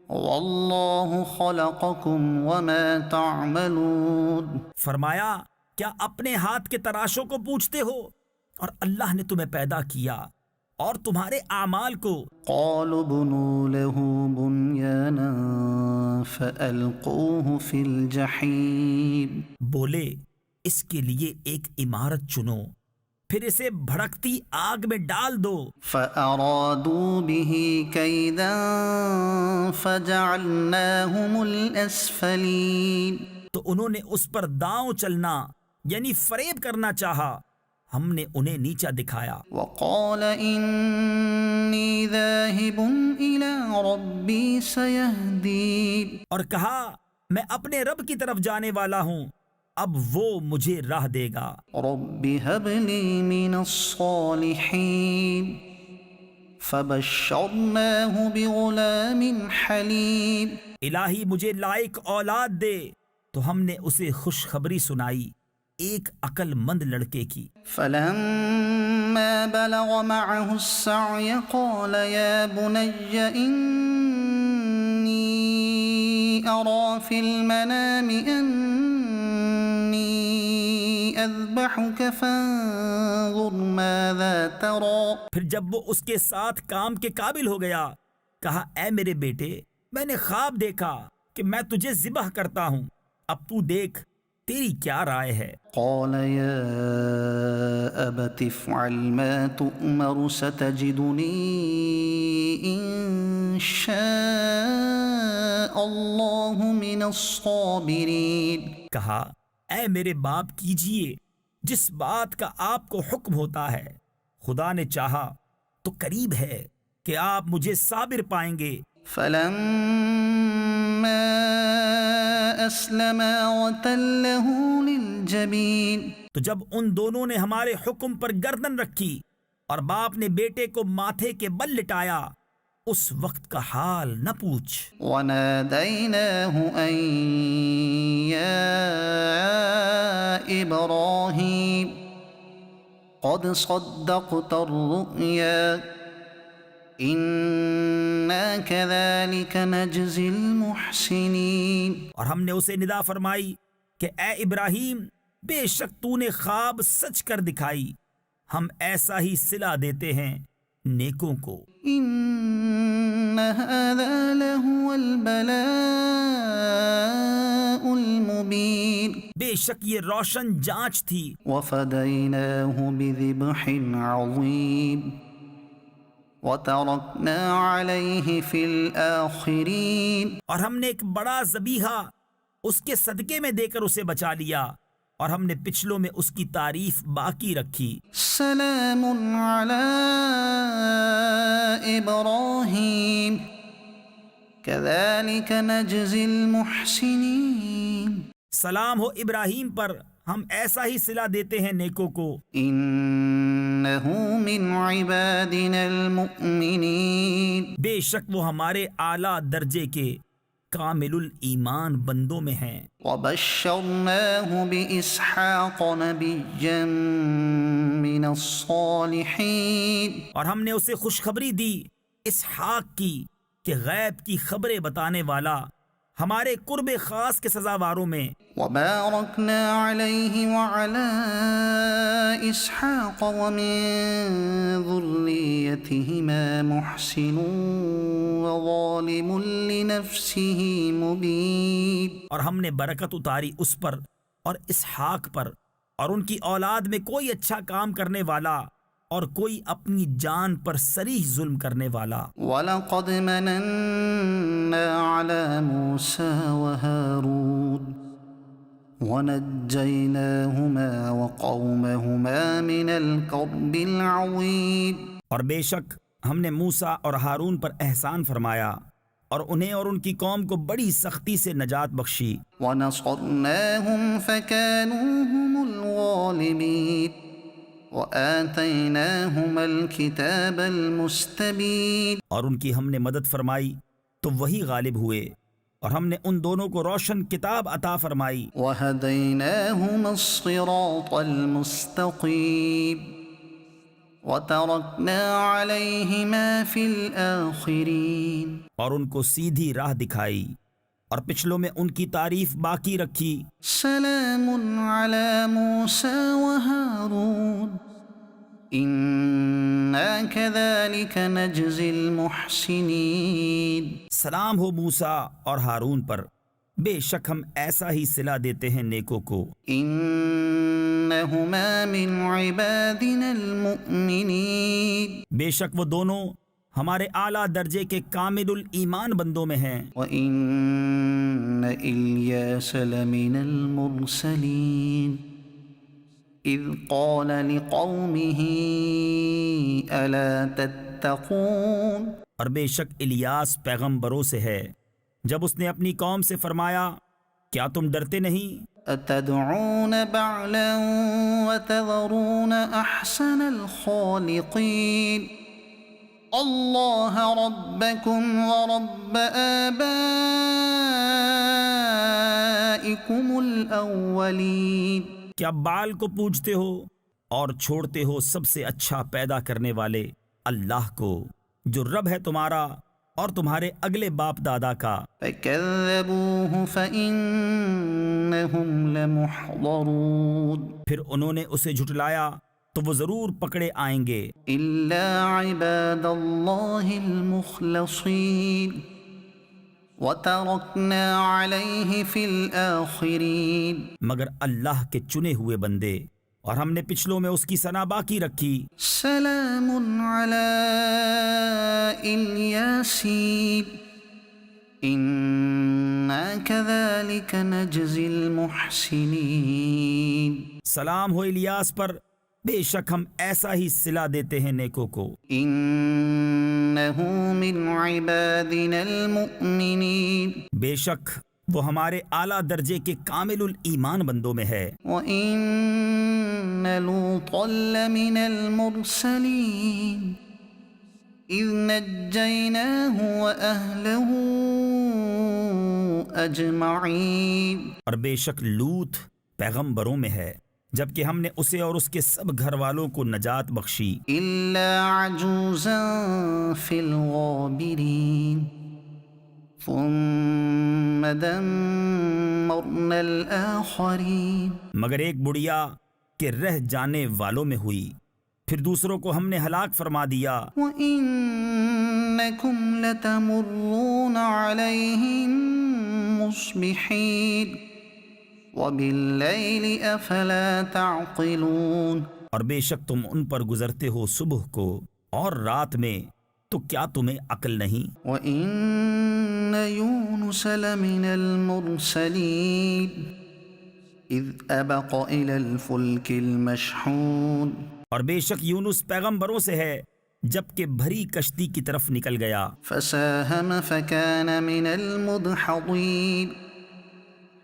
والله خلقكم وما تعملون۔ فرمایا کیا اپنے ہاتھ کے تراشوں کو پوچھتے ہو اور اللہ نے تمہیں پیدا کیا اور تمہارے اعمال کو۔ قالوا بنوا له بنيانا فألقوه في الجحيم۔ بولے اس کے لیے ایک عمارت چنو پھر اسے بھڑکتی آگ میں ڈال دو۔ فأرادوا به كيدا فجعلناهم الأسفلين۔ تو انہوں نے اس پر داؤں چلنا یعنی فریب کرنا چاہا، ہم نے انہیں نیچا دکھایا۔ وقال إني ذاهب إلى ربي سيهدين۔ اور کہا میں اپنے رب کی طرف جانے والا ہوں، اب وہ مجھے راہ دے گا۔ رب هب لي من الصالحين فبشرناه بغلام حليم۔ الہی مجھے لائق اولاد دے، تو ہم نے اسے خوشخبری سنائی ایک عقل مند لڑکے کی۔ فلما بلغ معه السعي قال يا بني إني أرى في المنام أني أذبحك فانظر ماذا ترى۔ پھر جب وہ اس کے ساتھ کام کے قابل ہو گیا کہا اے میرے بیٹے میں نے خواب دیکھا کہ میں تجھے ذبح کرتا ہوں، اب تو دیکھ تیری کیا رائے ہے؟ قال يا أبت افعل ما تؤمر ستجدني إن شاء الله من الصابرين۔ کہا اے میرے باپ کیجئے جس بات کا آپ کو حکم ہوتا ہے، خدا نے چاہا تو قریب ہے کہ آپ مجھے صابر پائیں گے۔ فلما أسلما وتله للجبين۔ تو جب ان دونوں نے ہمارے حکم پر گردن رکھی اور باپ نے بیٹے کو ماتھے کے بل لٹایا، اس وقت کا حال نہ پوچھ۔ وناديناه أن يا إبراهيم قد صدقت الرؤيا إنا كذلك نجزي المحسنين۔ اور ہم نے اسے ندا فرمائی کہ اے ابراہیم بے شک تو نے خواب سچ کر دکھائی، ہم ایسا ہی صلہ دیتے ہیں نیکوں کو۔ إن هذا لهو البلاء المبين۔ بے شک یہ روشن جانچ تھی۔ وفديناه بذبح عظيم وتركنا عليه في الآخرين۔ اور ہم نے ایک بڑا ذبیحہ اس کے صدقے میں دے کر اسے بچا لیا، اور ہم نے پچھلوں میں اس کی تعریف باقی رکھی۔ سلام على إبراهيم كذلك نجزي المحسنين۔ سلام ہو ابراہیم پر، ہم ایسا ہی صلہ دیتے ہیں نیکوں کو۔ إنه من عبادنا المؤمنين۔ بے شک وہ ہمارے اعلیٰ درجے کے کامل الایمان بندوں میں ہیں۔ وبشرناه بإسحاق نبيا من الصالحين۔ اور ہم نے اسے خوشخبری دی اسحاق کی کہ غیب کی خبریں بتانے والا ہمارے قرب خاص کے سزاواروں میں۔ وباركنا عليه وعلى إسحاق ومن ذريتهما محسن وظالم لنفسه مبين۔ اور ہم نے برکت اتاری اس پر اور اسحاق پر، اور ان کی اولاد میں کوئی اچھا کام کرنے والا اور کوئی اپنی جان پر صریح ظلم کرنے والا۔ وَلَقَدْ مَنَنَّا عَلَى مُوسَى وَهَارُونَ وَنَجَّيْنَاهُمَا وَقَوْمَهُمَا مِنَ الْكَرْبِ الْعَظِيمِ۔ اور بے شک ہم نے موسیٰ اور ہارون پر احسان فرمایا اور انہیں اور ان کی قوم کو بڑی سختی سے نجات بخشی۔ وَنَصَرْنَاهُمْ فَكَانُوا هُمُ الْغَالِبِينَ وَآتَيْنَاهُمَا الْكِتَابَ الْمُسْتَبِينَ۔ اور ان کی ہم نے مدد فرمائی تو وہی غالب ہوئے، اور ہم نے ان دونوں کو روشن کتاب عطا فرمائی۔ وَهَدَيْنَاهُمَا الصِّرَاطَ الْمُسْتَقِيمَ وَتَرَكْنَا عَلَيْهِمَا فِي الْآخِرِينَ۔ اور ان کو سیدھی راہ دکھائی اور پچھلوں میں ان کی تعریف باقی رکھی۔ سلام علی موسیٰ وہارون انا کذالک نجزی المحسنین۔ سلام ہو موسیٰ اور ہارون پر، بے شک ہم ایسا ہی صلہ دیتے ہیں نیکوں کو۔ انہما من عبادنا المؤمنین، بے شک وہ دونوں ہمارے اعلیٰ درجے کے کامل الایمان بندوں میں ہیں۔ وَإِنَّ إِلْيَاسَ لَمِنَ الْمُرْسَلِينَ إِذْ قَالَ لِقَوْمِهِ أَلَا تَتَّقُونَ۔ اور بے شک الیاس پیغمبروں سے ہے جب اس نے اپنی قوم سے فرمایا کیا تم ڈرتے نہیں؟ أَتَدْعُونَ بَعْلًا وَتَذَرُونَ أَحْسَنَ الْخَالِقِينَ اللہ ربکم ورب آبائکم الاولین۔ کیا بال کو پوجتے ہو اور چھوڑتے ہو سب سے اچھا پیدا کرنے والے اللہ کو جو رب ہے تمہارا اور تمہارے اگلے باپ دادا کا۔ فَكَذَّبُوهُ فَإِنَّهُمْ لَمُحْضَرُونَ۔ پھر انہوں نے اسے جھٹلایا تو وہ ضرور پکڑے آئیں گے۔ إِلَّا عِبَادَ اللَّهِ الْمُخْلَصِينَ وَتَرَكْنَا عَلَيْهِ فِي الْآخِرِينَ۔ مگر اللہ کے چنے ہوئے بندے، اور ہم نے پچھلوں میں اس کی ثنا باقی رکھی۔ سلام علی الیاسین انا کذالک نجزی المحسنین۔ سلام ہو الیاس پر، بے شک ہم ایسا ہی صلہ دیتے ہیں نیکوں کو۔ انہ من عبادنا المؤمنین بے شک وہ ہمارے اعلیٰ درجے کے کامل الایمان بندوں میں ہے۔ وَإِنَّ لُوطًا لَّمِنَ الْمُرْسَلِينَ إِذْ نَجَّيْنَاهُ وَأَهْلَهُ أَجْمَعِينَ۔ اور بے شک لوط پیغمبروں میں ہے جبکہ ہم نے اسے اور اس کے سب گھر والوں کو نجات بخشی۔ إِلَّا عَجُوزًا فِي الْغَابِرِينَ ثُمَّ دَمَّرْنَا الْآخَرِينَ۔ مگر ایک بڑھیا کہ رہ جانے والوں میں ہوئی، پھر دوسروں کو ہم نے ہلاک فرما دیا۔ وَإِنَّكُمْ لَتَمُرُّونَ عَلَيْهِمْ مُصْبِحِينَ وَبِاللَّيْلِ أَفَلَا تَعْقِلُونَ۔ اور بے شک تم ان پر گزرتے ہو صبح کو اور رات میں، تو کیا تمہیں عقل نہیں؟ وَإِنَّ يُونُسَ لَمِنَ الْمُرْسَلِينَ إِذْ أَبَقَ إِلَى الْفُلْكِ الْمَشْحُونِ۔ اور بے شک یونس پیغمبروں سے ہے جبکہ بھری کشتی کی طرف نکل گیا۔ فَسَاهَمَ فَكَانَ مِنَ الْمُدْحَضِينَ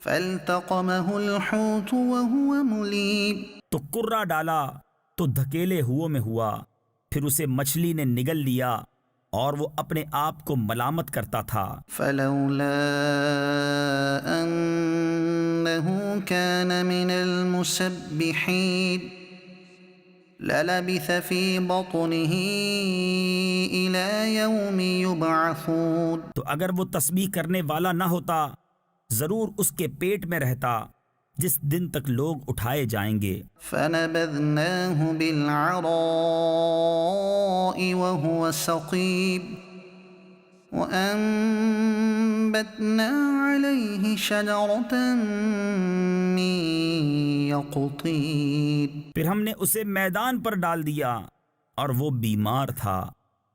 فَالْتَقَمَهُ الْحُوتُ وَهُوَ مُلِيمٌ۔ تو کرا ڈالا تو دھکیلے ہوا میں ہوا، پھر اسے مچھلی نے نگل لیا اور وہ اپنے آپ کو ملامت کرتا تھا۔ فَلَوْلَا أَنَّهُ كَانَ مِنَ الْمُسَبِّحِينَ لَلَبِثَ فِي بَطْنِهِ إِلَى يَوْمِ يُبْعَثُونَ۔ تو اگر وہ تسبیح کرنے والا نہ ہوتا ضرور اس کے پیٹ میں رہتا جس دن تک لوگ اٹھائے جائیں گے۔ فَنَبَذْنَاهُ بِالْعَرَاءِ وَهُوَ سَقِيمٌ وَأَنبَتْنَا عَلَيْهِ شَجَرَةً مِّن يَقْطِينٍ۔ پھر ہم نے اسے میدان پر ڈال دیا اور وہ بیمار تھا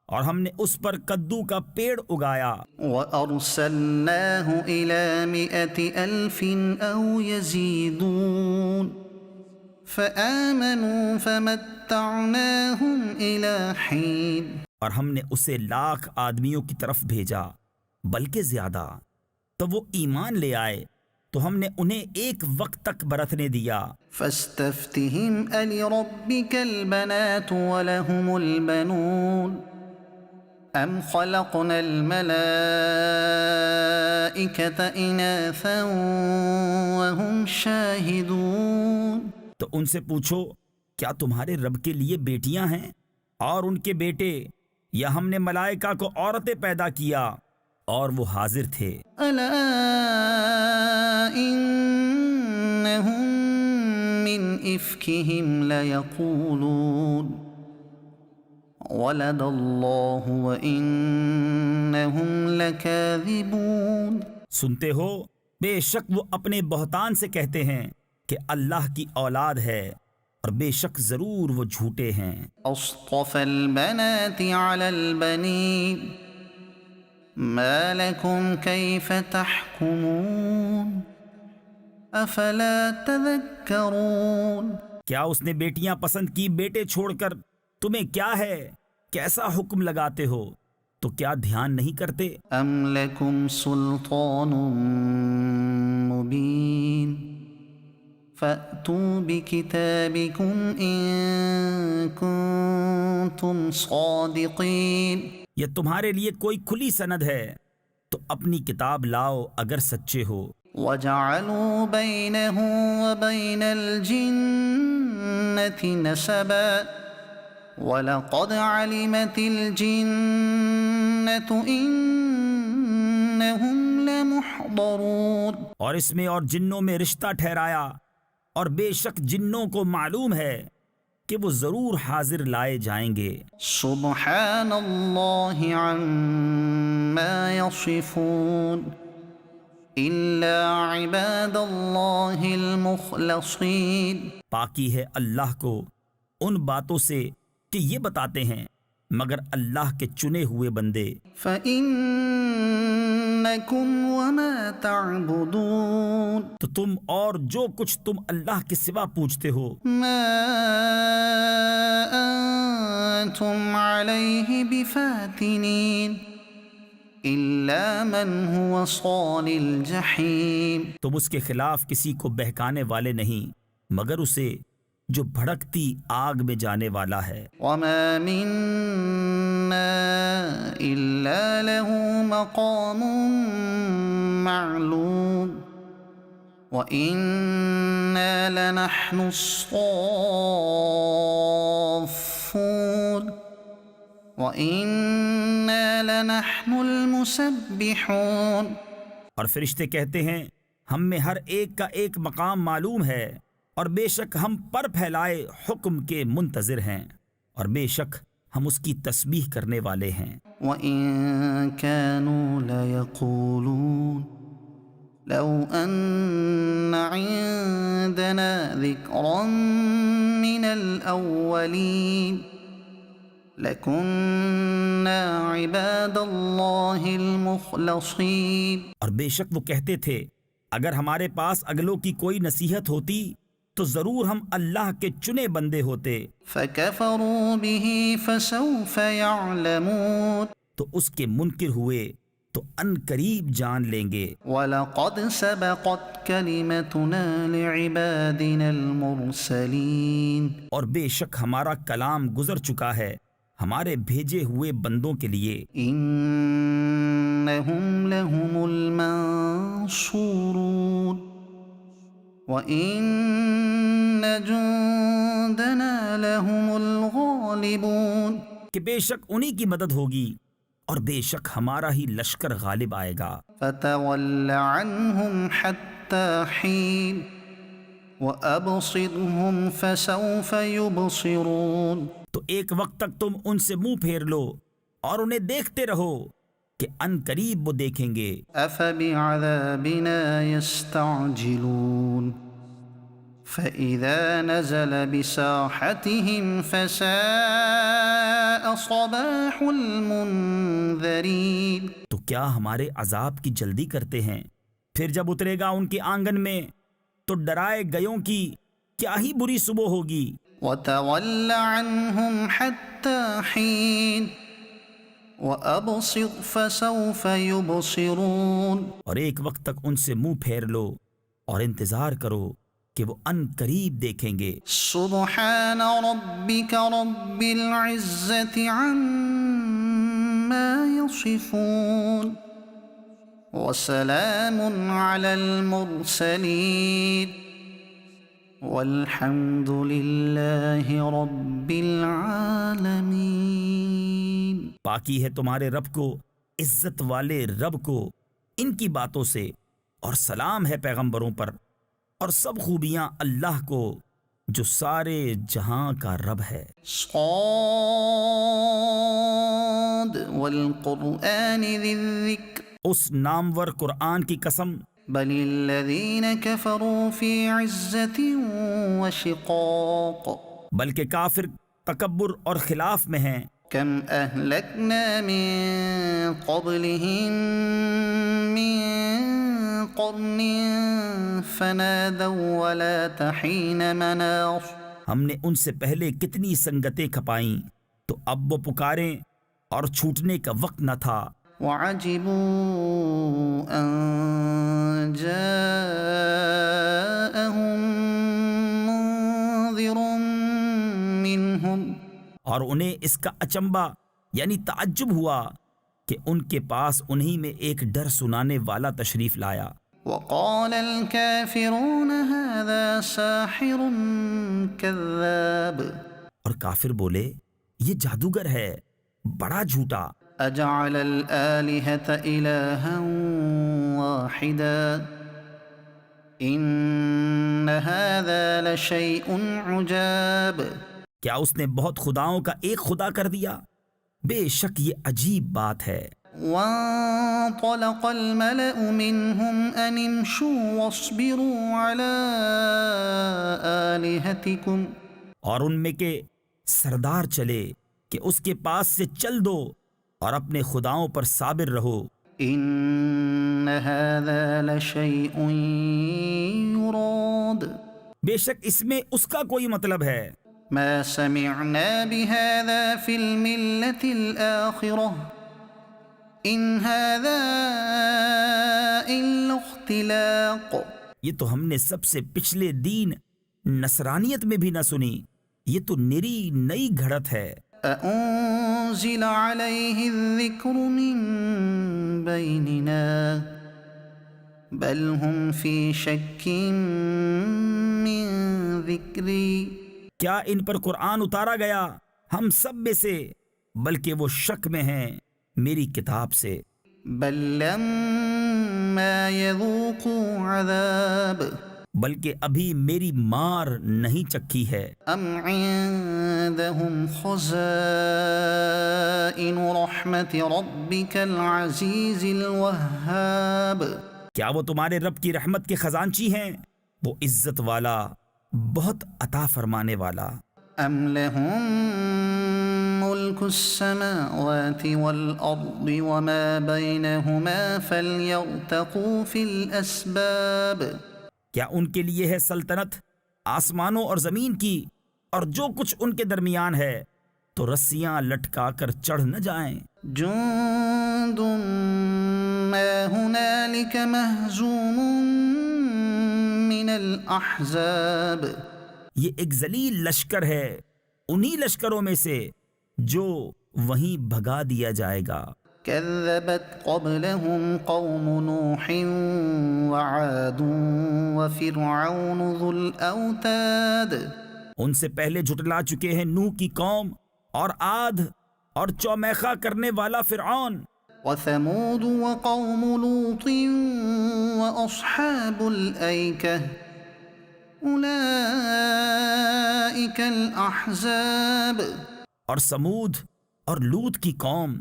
اور ہم نے اس پر کدو کا پیڑ اگایا وَأَرْسَلْنَاهُ إِلَى 100,000 أَوْ يَزِيدُونَ فَآمَنُوا فَمَتَّعْنَاهُمْ إِلَى حِينٍ اور ہم نے اسے 1,00,000 آدمیوں کی طرف بھیجا بلکہ زیادہ، تو وہ ایمان لے آئے تو ہم نے انہیں ایک وقت تک برتنے دیا۔ فَاسْتَفْتِهِمْ أَلِرَبِّكَ الْبَنَاتُ وَلَهُمُ الْبَنُونَ أَمْ خَلَقْنَا الْمَلَائِكَةَ إِنَاثًا وَهُمْ شَاهِدُونَ تو ان سے پوچھو کیا تمہارے رب کے لیے بیٹیاں ہیں اور ان کے بیٹے، یا ہم نے ملائکہ کو عورتیں پیدا کیا اور وہ حاضر تھے۔ أَلَا إِنَّهُمْ مِنْ إِفْكِهِمْ لَيَقُولُونَ وَلَدَ اللَّهُ وَإِنَّهُمْ لَكَاذِبُونَ سنتے ہو بے شک وہ اپنے بہتان سے کہتے ہیں کہ اللہ کی اولاد ہے، اور بے شک ضرور وہ جھوٹے ہیں۔ أَصْطَفَى الْبَنَاتِ عَلَى الْبَنِينَ مَا لَكُمْ كَيْفَ تَحْكُمُونَ أَفَلَا تَذَكَّرُونَ کیا اس نے بیٹیاں پسند کی بیٹے چھوڑ کر؟ تمہیں کیا ہے؟ کیسا حکم لگاتے ہو؟ تو کیا دھیان نہیں کرتے؟ أَمْ لَكُمْ سُلْطَانٌ مُبِينٌ فَأْتُوا بِكِتَابِكُمْ إِن كُنتُمْ صَادِقِينَ یہ تمہارے لیے کوئی کھلی سند ہے تو اپنی کتاب لاؤ اگر سچے ہو۔ وَجَعَلُوا بَيْنَهُ وَبَيْنَ الْجِنَّةِ نَسَبًا وَلَقَدْ عَلِمَتِ الْجِنَّةُ إِنَّهُمْ لَمُحْضَرُونَ اور اس میں اور جنوں میں رشتہ ٹھہرایا، اور بے شک جنوں کو معلوم ہے کہ وہ ضرور حاضر لائے جائیں گے۔ سبحان اللہ عما یصفون الا عباد اللہ المخلصین۔ پاکی ہے اللہ کو ان باتوں سے کہ یہ بتاتے ہیں مگر اللہ کے چنے ہوئے بندے۔ فَإِنَّكُمْ وَمَا تَعْبُدُونَ تو تم اور جو کچھ تم اللہ کے سوا پوچھتے ہو، ما أنتم عليه بفاتنين إلا من هو صال الجحيم۔ تم اس کے خلاف کسی کو بہکانے والے نہیں مگر اسے جو بھڑکتی آگ میں جانے والا ہے۔ وما منا إلا له مقام معلوم وإنا لنحن الصافون وإنا لنحن المسبحون۔ اور فرشتے کہتے ہیں ہم میں ہر ایک کا ایک مقام معلوم ہے، اور بے شک ہم پر پھیلائے حکم کے منتظر ہیں، اور بے شک ہم اس کی تسبیح کرنے والے ہیں۔ وَإِن كَانُوا لَيَقُولُونَ لَوْ أَنَّ عِندَنَا ذِكْرًا مِّنَ الْأَوَّلِينَ لَكُنَّا عِبَادَ اللَّهِ الْمُخْلَصِينَ۔ اور بے شک وہ کہتے تھے اگر ہمارے پاس اگلوں کی کوئی نصیحت ہوتی تو ضرور ہم اللہ کے چنے بندے ہوتے۔ فَكَفَرُوا بِهِ فَسَوْفَ يَعْلَمُونَ تو اس کے منکر ہوئے تو ان قریب جان لیں گے۔ وَلَقَدْ سَبَقَتْ كَلِمَتُنَا لِعِبَادِنَا الْمُرْسَلِينَ۔ اور بے شک ہمارا کلام گزر چکا ہے ہمارے بھیجے ہوئے بندوں کے لیے۔ إِنَّهُمْ لَهُمُ الْمَنصُورُونَ وَإِنَّ جُندَنَا لَهُمُ الْغَالِبُونَ۔ کہ بے شک انہی کی مدد ہوگی اور بے شک ہمارا ہی لشکر غالب آئے گا۔ فَتَوَلَّ عَنْهُمْ حَتَّى حِينٍ وَأَبْصِرْهُمْ فَسَوْفَ يُبْصِرُونَ۔ تو ایک وقت تک تم ان سے منہ پھیر لو اور انہیں دیکھتے رہو کہ ان قریب وہ دیکھیں گے۔ أَفَبِعَذَابِنَا يَسْتَعْجِلُونَ فإذا نزل بساحتهم فساء صباح المنذرين. تو کیا ہمارے عذاب کی جلدی کرتے ہیں؟ پھر جب اترے گا ان کے آنگن میں تو ڈرائے گیوں کی کیا ہی بری صبح ہوگی. وتول عنهم حتى حين وأبصر فسوف يبصرون. اور ایک وقت تک ان سے منہ پھیر لو اور انتظار کرو کہ وہ ان قریب دیکھیں گے. سبحان ربك رب العزة عما يصفون وسلام على المرسلين والحمد لله رب العالمين. پاکی ہے تمہارے رب کو، عزت والے رب کو ان کی باتوں سے، اور سلام ہے پیغمبروں پر، اور سب خوبیاں اللہ کو جو سارے جہاں کا رب ہے. صاد والقرآن ذی الذکر اس نامور قرآن کی قسم، بل الذین کفروا فی عزت وشقاق. بلکہ کافر تکبر اور خلاف میں ہیں. کم اہلکنا من قبلہم من قرن فنادوا ولا تحین مناص. ہم نے ان سے پہلے کتنی سنگتیں کھپائیں تو اب وہ پکاریں اور چھوٹنے کا وقت نہ تھا. وعجبوا ان جاءهم منذر منهم. اور انہیں اس کا اچنبا یعنی تعجب ہوا کہ ان کے پاس انہی میں ایک ڈر سنانے والا تشریف لایا. وقال الكافرون هذا ساحر كذاب. اور کافر بولے یہ جادوگر ہے، بڑا جھوٹا. اجعل الآلهة إلها واحدا ان هذا لشيء عجاب. کیا اس نے بہت خداؤں کا ایک خدا کر دیا؟ بے شک یہ عجیب بات ہے. وانطلق الملأ منهم ان امشوا واصبروا على آلهتكم. اور ان میں کے سردار چلے کہ اس کے پاس سے چل دو اور اپنے خداؤں پر صابر رہو. ان هذا لشيء يراد. بے شک اس میں اس کا کوئی مطلب ہے. ما سمعنا بهذا في الملة الآخرة ان هذا الا اختلاق. یہ تو ہم نے سب سے پچھلے دین نصرانیت میں بھی نہ سنی، یہ تو نری نئی گھڑت ہے. أأنزل عليه الذكر من بيننا بل هم في شك من ذكري. کیا ان پر قرآن اتارا گیا ہم سب میں سے، بلکہ وہ شک میں ہیں میری کتاب سے. بل لما يذوقوا عذاب بلکہ ابھی میری مار نہیں چکھی ہے. ام عندهم خزائن رحمت ربك العزیز الوهاب. کیا وہ تمہارے رب کی رحمت کے خزانچی ہیں، وہ عزت والا، بہت عطا فرمانے والا. ام لهم ملك السماوات والارض وما بينهما فليرتقوا في الاسباب. کیا ان کے لیے ہے سلطنت آسمانوں اور زمین کی، اور جو کچھ ان کے درمیان ہے تو رسیاں لٹکا کر چڑھ نہ جائیں. جند ما هنالك مهزوم من الاحزاب. یہ ایک ذلیل لشکر ہے انہی لشکروں میں سے جو وہیں بھگا دیا جائے گا. كذبت قبلهم قوم نوح وعاد وفرعون ذو الأوتاد. ان سے پہلے جھٹلا چکے ہیں نوح کی قوم اور عاد اور چومیخا کرنے والا فرعون. وثمود وقوم لوط وأصحاب الأيكة أولئك الأحزاب. اور سمود اور لوط کی قوم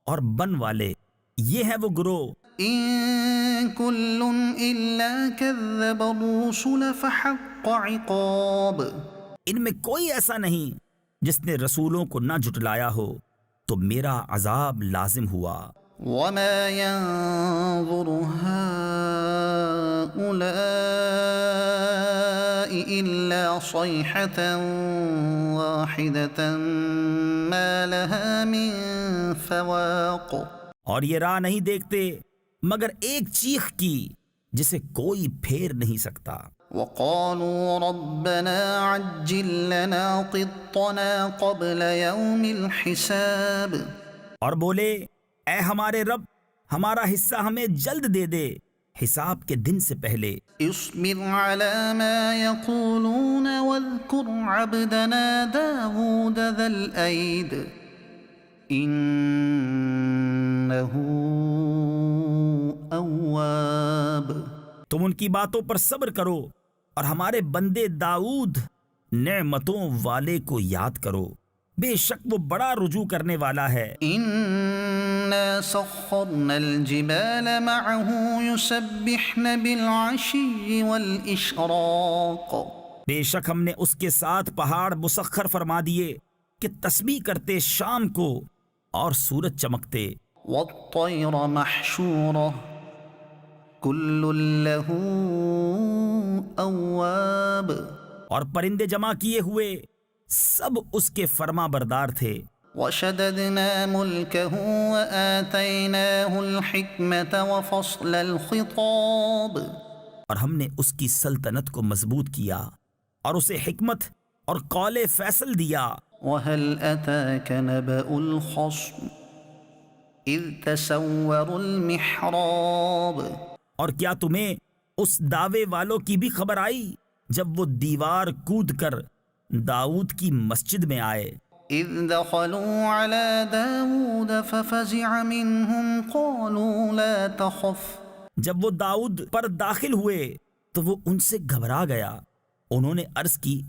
اور بن والے، یہ ہے وہ گروہ إن كل إلا كذب الرسل فحق عقاب. ان میں کوئی ایسا نہیں جس نے رسولوں کو نہ جھٹلایا ہو تو میرا عذاب لازم ہوا. وما ينظر هؤلاء إلا صيحة واحدة ما لها من فواق. اور یہ راہ نہیں دیکھتے مگر ایک چیخ کی جسے کوئی پھیر نہیں سکتا. وقالوا ربنا عجل لنا قطنا قبل يوم الحساب. اور بولے اے ہمارے رب ہمارا حصہ ہمیں جلد دے دے حساب کے دن سے پہلے. اصبر على ما يقولون واذكر عبدنا داود ذا الأيد إنه أواب. تم ان کی باتوں پر صبر کرو اور ہمارے بندے داؤد نعمتوں والے کو یاد کرو، بے شک وہ بڑا رجوع کرنے والا ہے. إنا سخرنا الجبال معه يسبحن بالعشي والإشراق. بے شک ہم نے اس کے ساتھ پہاڑ مسخر فرما دیے کہ تسبیح کرتے شام کو اور سورج چمکتے. والطير محشورة كل له أواب. اور پرندے جمع کیے ہوئے سب اس کے فرما بردار تھے. وشددنا ملكه وآتيناه الحكمة وفصل الخطاب. اور ہم نے اس کی سلطنت کو مضبوط کیا اور اسے حکمت اور قول فیصل دیا. وهل أتاك نبأ الخصم إذ تسوروا المحراب. اور کیا تمہیں اس دعوے والوں کی بھی خبر آئی جب وہ دیوار کود کر داؤد کی مسجد میں آئے. إذ دخلوا على داود ففزع منهم قالوا لا تخف. جب وہ داؤد پر داخل ہوئے تو وہ ان سے گھبرا گیا. انہوں نے عرض کی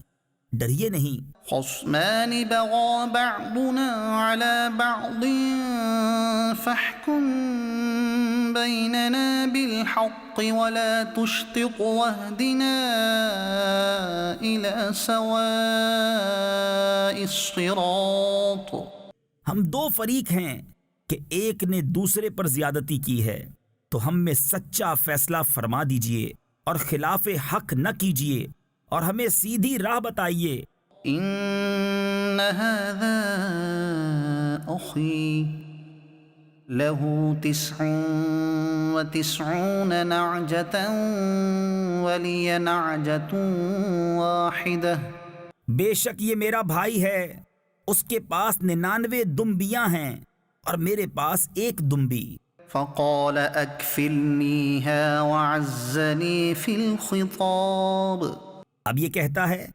ڈریے نہیں. خصمان بغى بعضنا على بعض فاحكم بيننا بالحق ولا تشطط واهدنا إلى سواء الصراط. ہم دو فریق ہیں کہ ایک نے دوسرے پر زیادتی کی ہے تو ہم میں سچا فیصلہ فرما دیجئے اور خلاف حق نہ کیجئے اور ہمیں سیدھی راہ بتائیے. إن هذا أخي له 99 نعجة ولي نعجة واحدة. بے شک یہ میرا بھائی ہے، اس کے پاس 99 دمبیاں ہیں اور میرے پاس ایک دمبی. فقال أكفلنيها وعزني في الخطاب. اب یہ کہتا ہے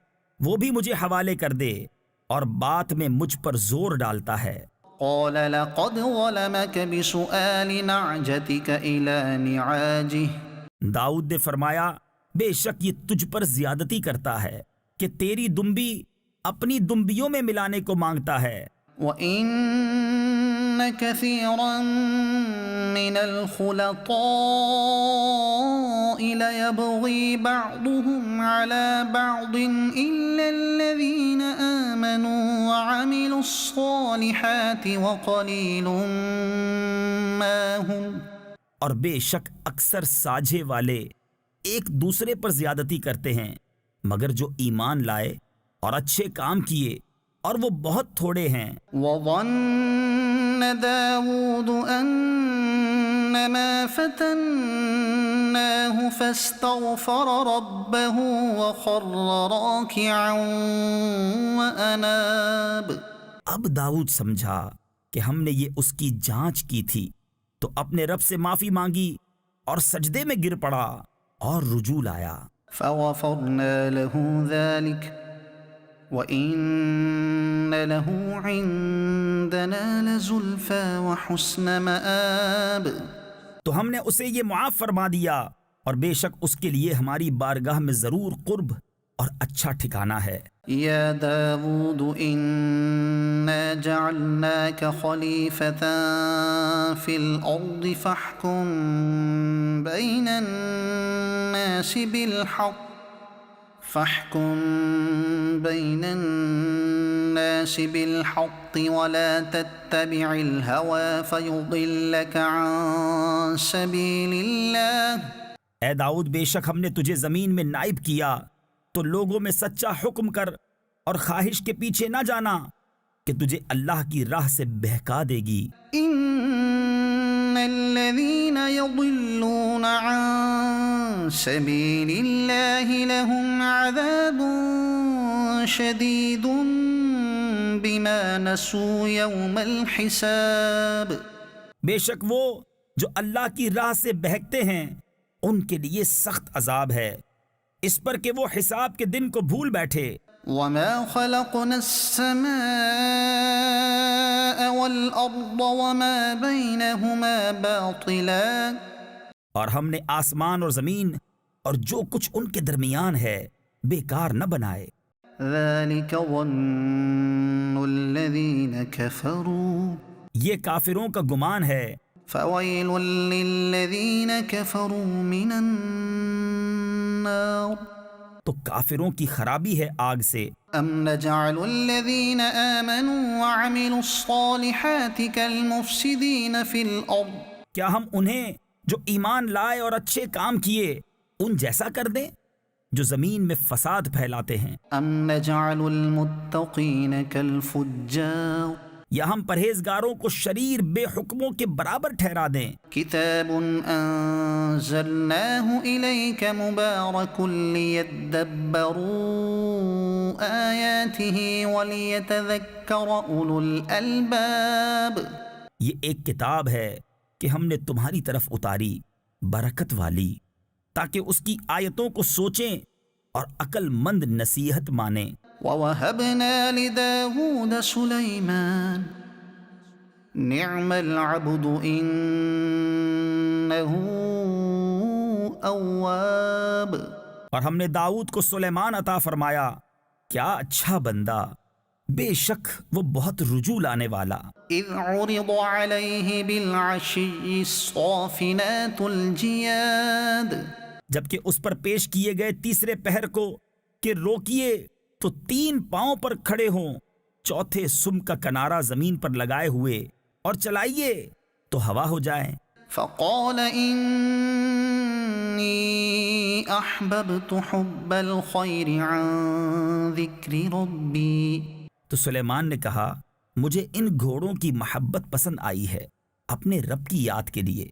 وہ بھی مجھے حوالے کر دے اور بات میں مجھ پر زور ڈالتا ہے. قال لقد ظلمك بسؤال نعجتك إلى نعاجه. داؤد نے فرمایا بے شک یہ تجھ پر زیادتی کرتا ہے کہ تیری دمبی اپنی دمبیوں میں ملانے کو مانگتا ہے. وَإِنَّ كَثِيرًا مِّنَ الْخُلَطَاءِ لَيَبْغِي بَعْضُهُمْ عَلَى بَعْضٍ إِلَّا الَّذِينَ آمَنُوا وَعَمِلُوا الصَّالِحَاتِ وَقَلِيلٌ مَّا هُمْ. اور بے شک اکثر ساجھے والے ایک دوسرے پر زیادتی کرتے ہیں مگر جو ایمان لائے اور اچھے کام کیے اور وہ بہت تھوڑے ہیں. وَظَنَّ دَاوُودُ أَنَّمَا فَتَنَّاهُ فَاسْتَغْفَرَ رَبَّهُ وَخَرَّ رَاكِعًا وَأَنَابَ. اب داؤد سمجھا کہ ہم نے یہ اس کی جانچ کی تھی تو اپنے رب سے معافی مانگی اور سجدے میں گر پڑا اور رجوع لایا. فَغَفَرْنَا لَهُ ذَلِكَ وَإِنَّ لَهُ عِندَنَا لَزُلْفَىٰ وَحُسْنَ مَآبٍ. تو ہم نے اسے یہ معاف فرما دیا اور بے شک اس کے لیے ہماری بارگاہ میں ضرور قرب اور اچھا ٹھکانہ ہے۔ يا داود إنا جعلناك خليفة في الأرض فاحكم بين الناس بالحق ولا تتبع الهوى فيضلك عن سبيل الله۔ اے داؤد، بے شک ہم نے تجھے زمین میں نائب کیا تو لوگوں میں سچا حکم کر اور خواہش کے پیچھے نہ جانا کہ تجھے اللہ کی راہ سے بہکا دے گی۔ ان الذين يضلون عن سبيل الله لهم عذاب شديد بما نسوا يوم الحساب۔ بے شک وہ جو اللہ کی راہ سے بہکتے ہیں ان کے لیے سخت عذاب ہے، اس پر کہ وہ حساب کے دن کو بھول بیٹھے۔ وما خلقنا السماء والأرض وما بينهما باطلا۔ اور ہم نے آسمان اور زمین اور جو کچھ ان کے درمیان ہے بیکار نہ بنائے۔ ذلك ظن الذين كفروا یہ کافروں کا گمان ہے۔ فويل للذين كفروا من النار۔ تو کافروں کی خرابی ہے آگ سے۔ ام نجعل الذين آمنوا وعملوا الصالحات كالمفسدين في الأرض۔ کیا ہم انہیں جو ایمان لائے اور اچھے کام کیے ان جیسا کر دیں جو زمین میں فساد پھیلاتے ہیں؟ ام نجعل المتقين كالفجار۔ یا ہم پرہیزگاروں کو شریر بے حکموں کے برابر ٹھہرا دیں؟ كتاب أنزلناه إليك مبارك ليدبروا آياته وليتذكر أولو الألباب۔ یہ ایک کتاب ہے کہ ہم نے تمہاری طرف اتاری، برکت والی، تاکہ اس کی آیتوں کو سوچیں اور عقل مند نصیحت مانیں۔ وَوَهَبْنَا لِدَاوُودَ سُلَيْمَانَ نِعْمَ الْعَبْدُ إِنَّهُ أَوَّابٌ۔ اور ہم نے داؤد کو سلیمان عطا فرمایا، کیا اچھا بندہ، بے شک وہ بہت رجوع لانے والا۔ إِذْ عُرِضَ عَلَيْهِ بِالْعَشِيِّ الصَّافِنَاتُ الْجِيَادُ۔ جبکہ اس پر پیش کیے گئے تیسرے پہر کو کہ روکیے تو 3 پاؤں پر کھڑے ہوں، چوتھے سم کا کنارہ زمین پر لگائے ہوئے، اور چلائیے تو ہوا ہو جائے۔ فقال إني أحببت حب الخير عن ذكر ربي۔ تو سلیمان نے کہا، مجھے ان گھوڑوں کی محبت پسند آئی ہے اپنے رب کی یاد کے لیے۔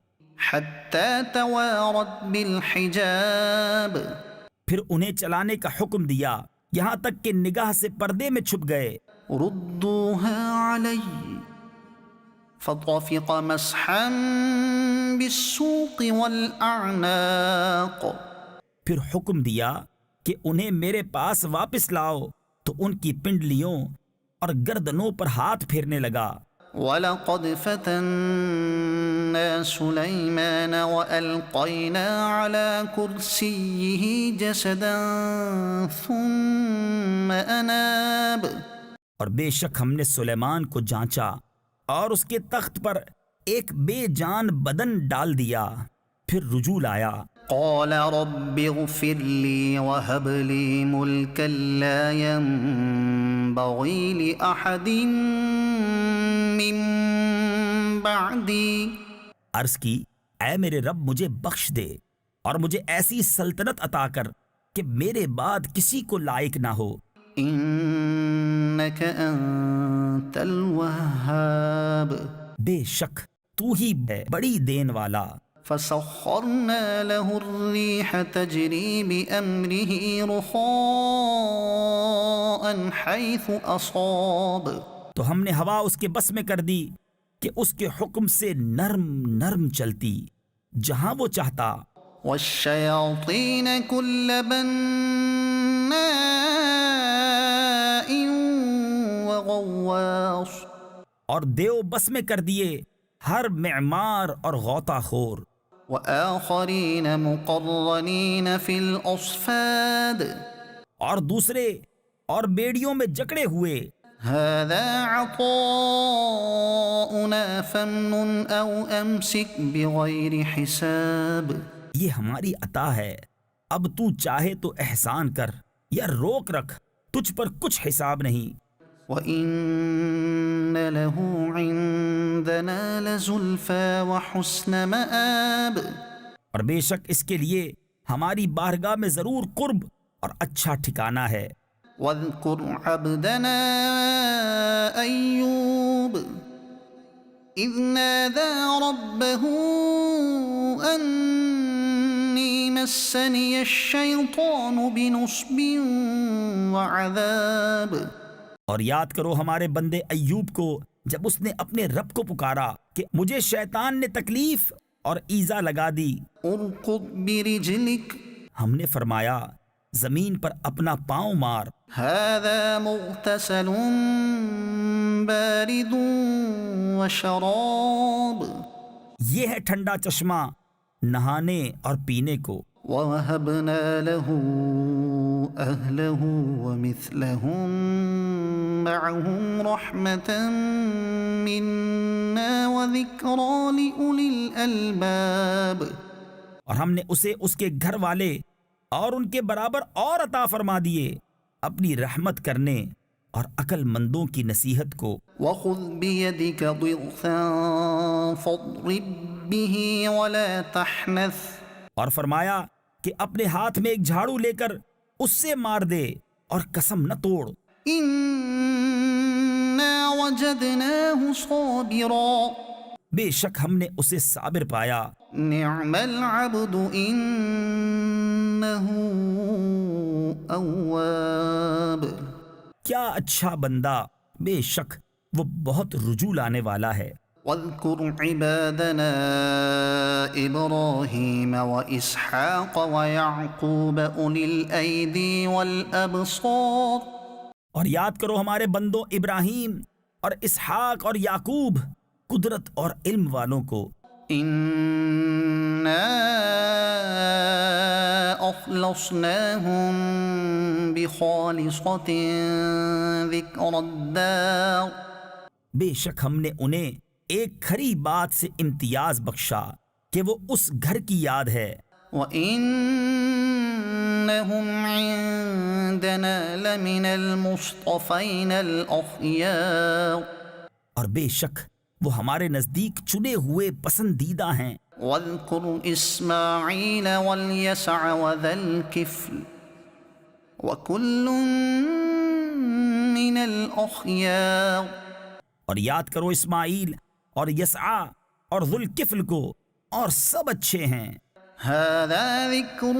حتى توارت بالحجاب۔ پھر انہیں چلانے کا حکم دیا یہاں تک کہ نگاہ سے پردے میں چھپ گئے۔ ردوها علي فطفق مسحا بالسوق والأعناق۔ پھر حکم دیا کہ انہیں میرے پاس واپس لاؤ، تو ان کی پنڈلیوں اور گردنوں پر ہاتھ پھیرنے لگا۔ وَلَقَدْ فَتَنَّا سُلَيْمَانَ وَأَلْقَيْنَا عَلَى كُرْسِيِّهِ جَسَدًا ثُمَّ أَنَابَ۔ اور بے شک ہم نے سلیمان کو جانچا اور اس کے تخت پر ایک بے جان بدن ڈال دیا، پھر رجوع لایا۔ قال رب اغفر لي وهب لي ملكا لا ينبغي لأحد من بعدي۔ عرض کی، اے میرے رب مجھے بخش دے اور مجھے ایسی سلطنت عطا کر کہ میرے بعد کسی کو لائق نہ ہو۔ إنك أنت الوهاب۔ بے شک تو ہی ہے بڑی دین والا۔ فسخرنا له الريح تجري بأمره رخاء حيث أصاب۔ تو ہم نے ہوا اس کے بس میں کر دی کہ اس کے حکم سے نرم نرم چلتی جہاں وہ چاہتا۔ والشياطين كل بناء وغواص۔ اور دیو بس میں کر دیے ہر معمار اور غوطہ خور۔ وآخرين مقرنين في الأصفاد۔ اور دوسرے اور بیڑیوں میں جکڑے ہوئے. هذا عطاؤنا فامنن أو أمسك بغير حساب. یہ ہماری عطا ہے، اب تو چاہے تو احسان کر یا روک رکھ، تجھ پر کچھ حساب نہیں. وَإِنَّ لَهُ عِندَنَا لَزُلْفَىٰ وَحُسْنَ مَآبٍ. اور بے شک اس کے لیے ہماری بارگاہ میں ضرور قرب اور اچھا ٹھکانہ ہے. وَاذْكُرْ عَبْدَنَا أَيُّوبَ إِذْ نَادَىٰ رَبَّهُ أَنِّي مَسَّنِيَ الشَّيْطَانُ بِنُصْبٍ وَعَذَابٍ. اور یاد کرو ہمارے بندے ایوب کو جب اس نے اپنے رب کو پکارا کہ مجھے شیطان نے تکلیف اور ایذا لگا دی. اركض برجلك ہم نے فرمایا زمین پر اپنا پاؤں مار. هذا مغتسل بارد وشراب. یہ ہے ٹھنڈا چشمہ نہانے اور پینے کو. ووهبنا له أهله ومثلهم معهم رحمة منا وذكرى لأولي الألباب. اور ہم نے اسے اس کے گھر والے اور ان کے برابر اور عطا فرما دیے اپنی رحمت کرنے اور عقل مندوں کی نصیحت کو. وخذ بيدك ضغثا فاضرب به ولا تحنث. اور فرمایا کہ اپنے ہاتھ میں ایک جھاڑو لے کر اس سے مار دے اور قسم نہ توڑ. إنا وجدناه صابرا. بے شک ہم نے اسے صابر پایا. نعم العبد إنه أواب. کیا اچھا بندہ، بے شک وہ بہت رجوع لانے والا ہے. واذكر عبادنا إبراهيم وإسحاق ويعقوب أولي الأيدي والأبصار. اور یاد کرو ہمارے بندوں ابراہیم اور اسحاق اور یعقوب، قدرت اور علم والوں کو. إنا أخلصناهم بخالصة ذكر الدار. بے شک ہم نے انہیں ایک کھری بات سے امتیاز بخشا کہ وہ اس گھر کی یاد ہے. وَإِنَّهُمْ عِندَنَا لَمِنَ الْمُصْطَفَيْنَ الْأَخْيَارِ. اور بے شک وہ ہمارے نزدیک چنے ہوئے پسندیدہ ہیں. وَاذْكُرْ إِسْمَاعِيلَ وَالْيَسَعَ وَذَا الْكِفْلِ وَكُلٌّ مِّنَ الْأَخْيَارِ. اور یاد کرو اسماعیل اور یسعا اور ذوالکفل کو، اور سب اچھے ہیں. هذا ذکر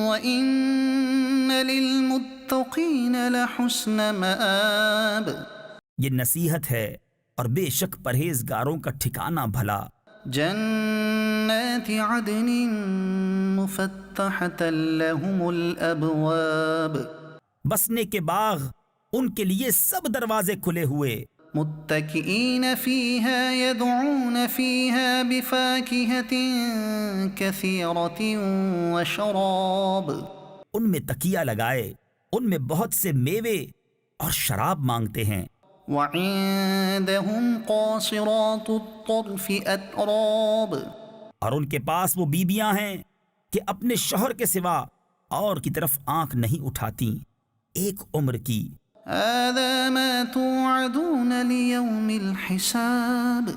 وإن للمتقین لحسن مآب. یہ نصیحت ہے اور بے شک پرہیزگاروں کا ٹھکانہ بھلا. جنات عدن مفتحة لهم الابواب. بسنے کے باغ ان کے لیے سب دروازے کھلے ہوئے. متكئين فيها يدعون فيها بفاكهة كثيرة وشراب. ان میں تکیہ لگائے، ان میں بہت سے میوے اور شراب مانگتے ہیں. وعندهم قاصرات الطرف أتراب. اور ان کے پاس وہ بیبیاں ہیں کہ اپنے شوہر کے سوا اور کی طرف آنکھ نہیں اٹھاتی ایک عمر کی. هذا ما توعدون ليوم الحساب.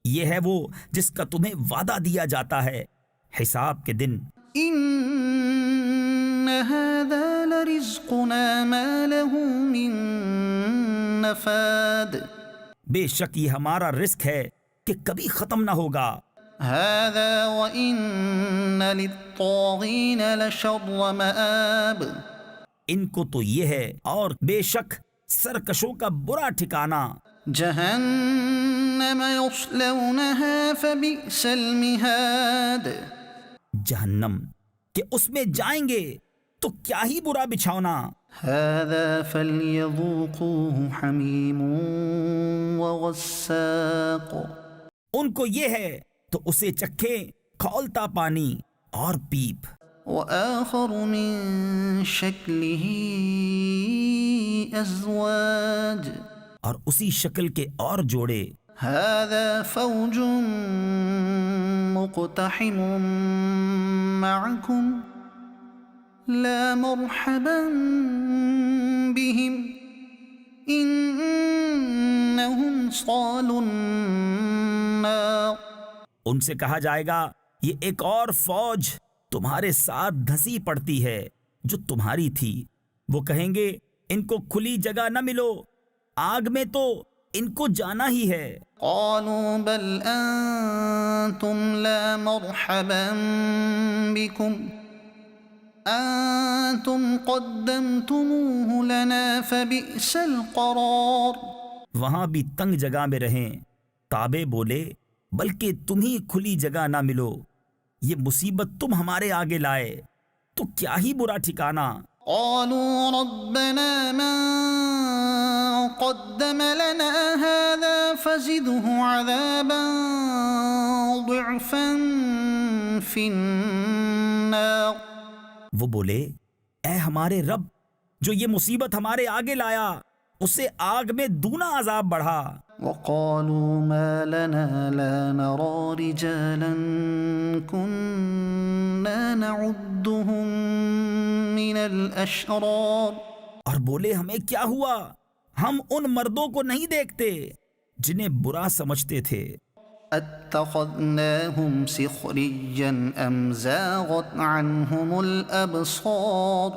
یہ ہے وہ جس کا تمہیں وعدہ دیا جاتا ہے حساب کے دن. إن هذا لرزقنا ما له من نفاد. بے شک یہ ہمارا رزق ہے کہ کبھی ختم نہ ہوگا. هذا وإن للطاغين لشر مآب. ان کو تو یہ ہے، اور بے شک سرکشوں کا برا ٹھکانہ. جهنم يصلونها فبئس المهاد. جہنم کہ اس میں جائیں گے تو کیا ہی برا بچھونا. هذا فليذوقوه حميم وغساق. ان کو یہ ہے تو اسے چکھے کھولتا پانی اور پیپ. وآخر من شكله أزواج اور اسی شکل کے اور جوڑے. هذا فوج مقتحم معكم لا مرحبا بهم إنهم صالوا النار. ان سے کہا جائے گا یہ ایک اور فوج تمہارے ساتھ دھسی پڑتی ہے جو تمہاری تھی. وہ کہیں گے ان کو کھلی جگہ نہ ملو، آگ میں تو ان کو جانا ہی ہے. قالوا بل أنتم لا مرحبا بكم أنتم قدمتموه لنا فبئس القرار. وہاں بھی تنگ جگہ میں رہیں. تابع بولے بلکہ تم ہی کھلی جگہ نہ ملو، یہ مصیبت تم ہمارے آگے لائے تو کیا ہی برا ٹھکانہ. قالوا ربنا من قدم لنا هذا فزده عذابا ضعفا في النار. وہ بولے اے ہمارے رب، جو یہ مصیبت ہمارے آگے لایا اسے آگ میں دونا عذاب بڑھا. وقالوا ما لنا لا نرى رجالا كنا نعدهم من الأشرار. اور بولے ہمیں کیا ہوا، ہم ان مردوں کو نہیں دیکھتے جنہیں برا سمجھتے تھے. اتخذناهم سخريا أم زاغت عنهم الأبصار.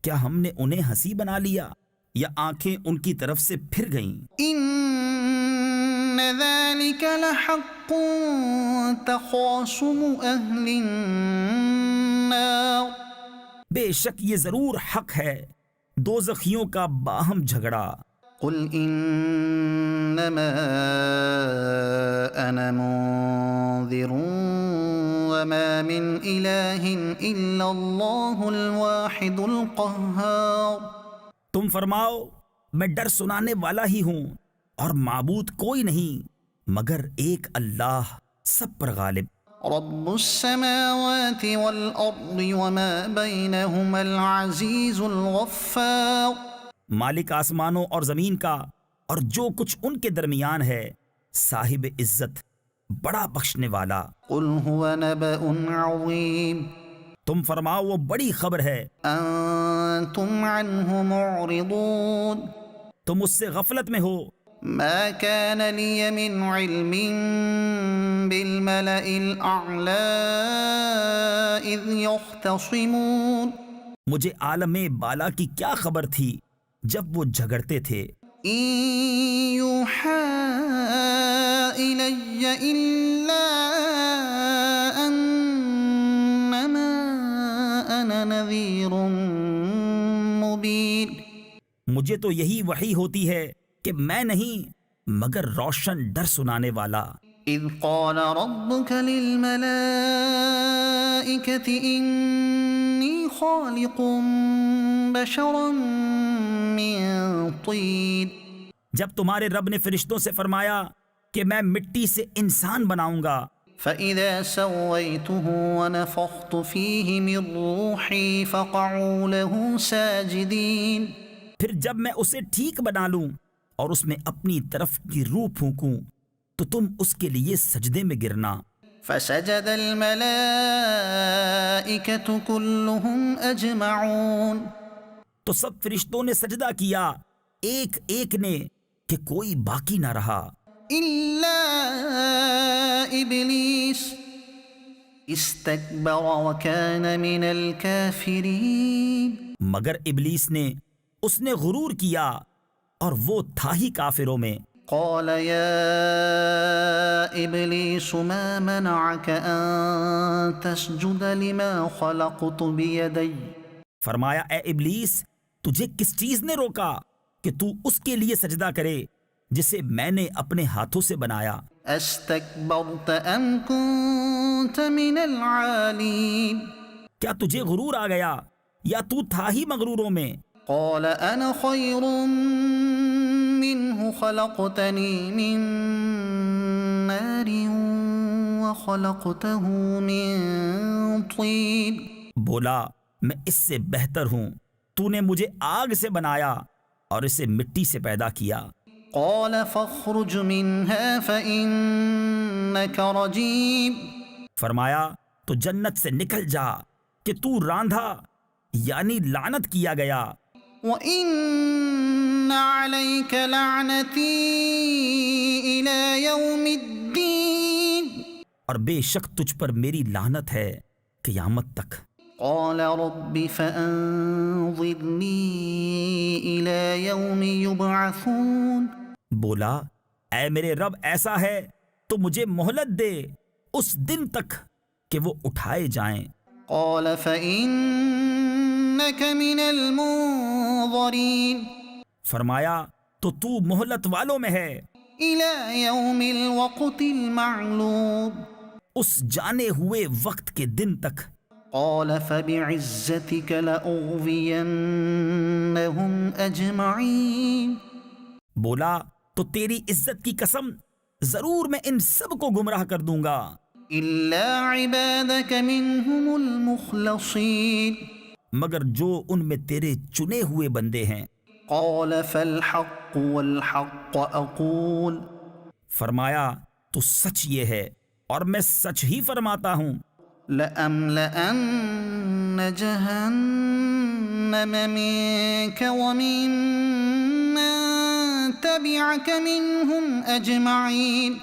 کیا ہم نے انہیں ہنسی بنا لیا یا آنکھیں ان کی طرف سے پھر گئیں. إن ذلك لحق تخاصم أهل النار. بے شک یہ ضرور حق ہے دوزخیوں کا باہم جھگڑا. قل إنما أنا منذر وما من إله إلا الله الواحد القهار. تم فرماؤ میں ڈر سنانے والا ہی ہوں اور معبود کوئی نہیں مگر ایک اللہ سب پر غالب. رب السماوات والأرض وما بينهما العزيز الغفار. مالک آسمانوں اور زمین کا اور جو کچھ ان کے درمیان ہے، صاحب عزت بڑا بخشنے والا. قل هو نبأ عظيم. تم فرماؤ وہ بڑی خبر ہے، أنتم عنه معرضون. تم اس سے غفلت میں ہو. ما كان لي من علم بالملأ الأعلى إذ يختصمون. مجھے عالم بالا کی کیا خبر تھی جب وہ جھگڑتے تھے. إن يوحى إلي إلا أنما أنا نذير مبين. مجھے تو یہی وحی ہوتی ہے کہ میں نہیں مگر روشن ڈر سنانے والا. إذ قال ربك للملائكة إني خالق بشرا من طين. جب تمہارے رب نے فرشتوں سے فرمایا کہ میں مٹی سے انسان بناؤں گا، فإذا سويته ونفخت فيه من روحي فقعوا له ساجدين. پھر جب میں اسے ٹھیک بنا لوں اور اس میں اپنی طرف کی روح پھونکوں تو تم اس کے لیے سجدے میں گرنا. فسجد الملائكة كلهم أجمعون. تو سب فرشتوں نے سجدہ کیا ایک ایک نے کہ کوئی باقی نہ رہا إلا إبليس استكبر وكان من الكافرين. مگر ابلیس نے اس نے غرور کیا اور وہ تھا ہی کافروں میں. قال يا إبليس ما منعك أن تسجد لما خلقت بيدي. فرمایا اے ابلیس تجھے کس چیز نے روکا کہ تو اس کے لیے سجدہ کرے جسے میں نے اپنے ہاتھوں سے بنایا. استكبرت أم كنت من العالين. کیا تجھے غرور آ گیا یا تو تھا ہی مغروروں میں. قال أنا خير منه خلقتني من نار وخلقته من طين. بولا میں اس سے بہتر ہوں، تو نے مجھے آگ سے بنایا اور اسے مٹی سے پیدا کیا۔ قال فاخرج منها فإنك رجيم فرمایا تو جنت سے نکل جا کہ تو راندھا یعنی لعنت کیا گیا، وَإِنَّ عَلَيْكَ لَعْنَتِي إِلَى يَوْمِ الدِّينِ اور بے شک تجھ پر میری لعنت ہے قیامت تک۔ قال رب فأنظرني إلى يوم يبعثون بولا اے میرے رب ایسا ہے تو مجھے مہلت دے اس دن تک کہ وہ اٹھائے جائیں۔ قال فإنك من المنظرين فرمایا تو مہلت والوں میں ہے إلى يوم الوقت المعلوم اس جانے ہوئے وقت کے دن تک۔ قال فبعزتك لأغوينهم أجمعين بولا تو تیری عزت کی قسم ضرور میں ان سب کو گمراہ کر دوں گا إلا عبادك منهم المخلصين مگر جو ان میں تیرے چنے ہوئے بندے ہیں۔ قال فالحق والحق أقول فرمایا تو سچ یہ ہے اور میں سچ ہی فرماتا ہوں، لأملأن جهنم منك وممن تبعك منهم أجمعين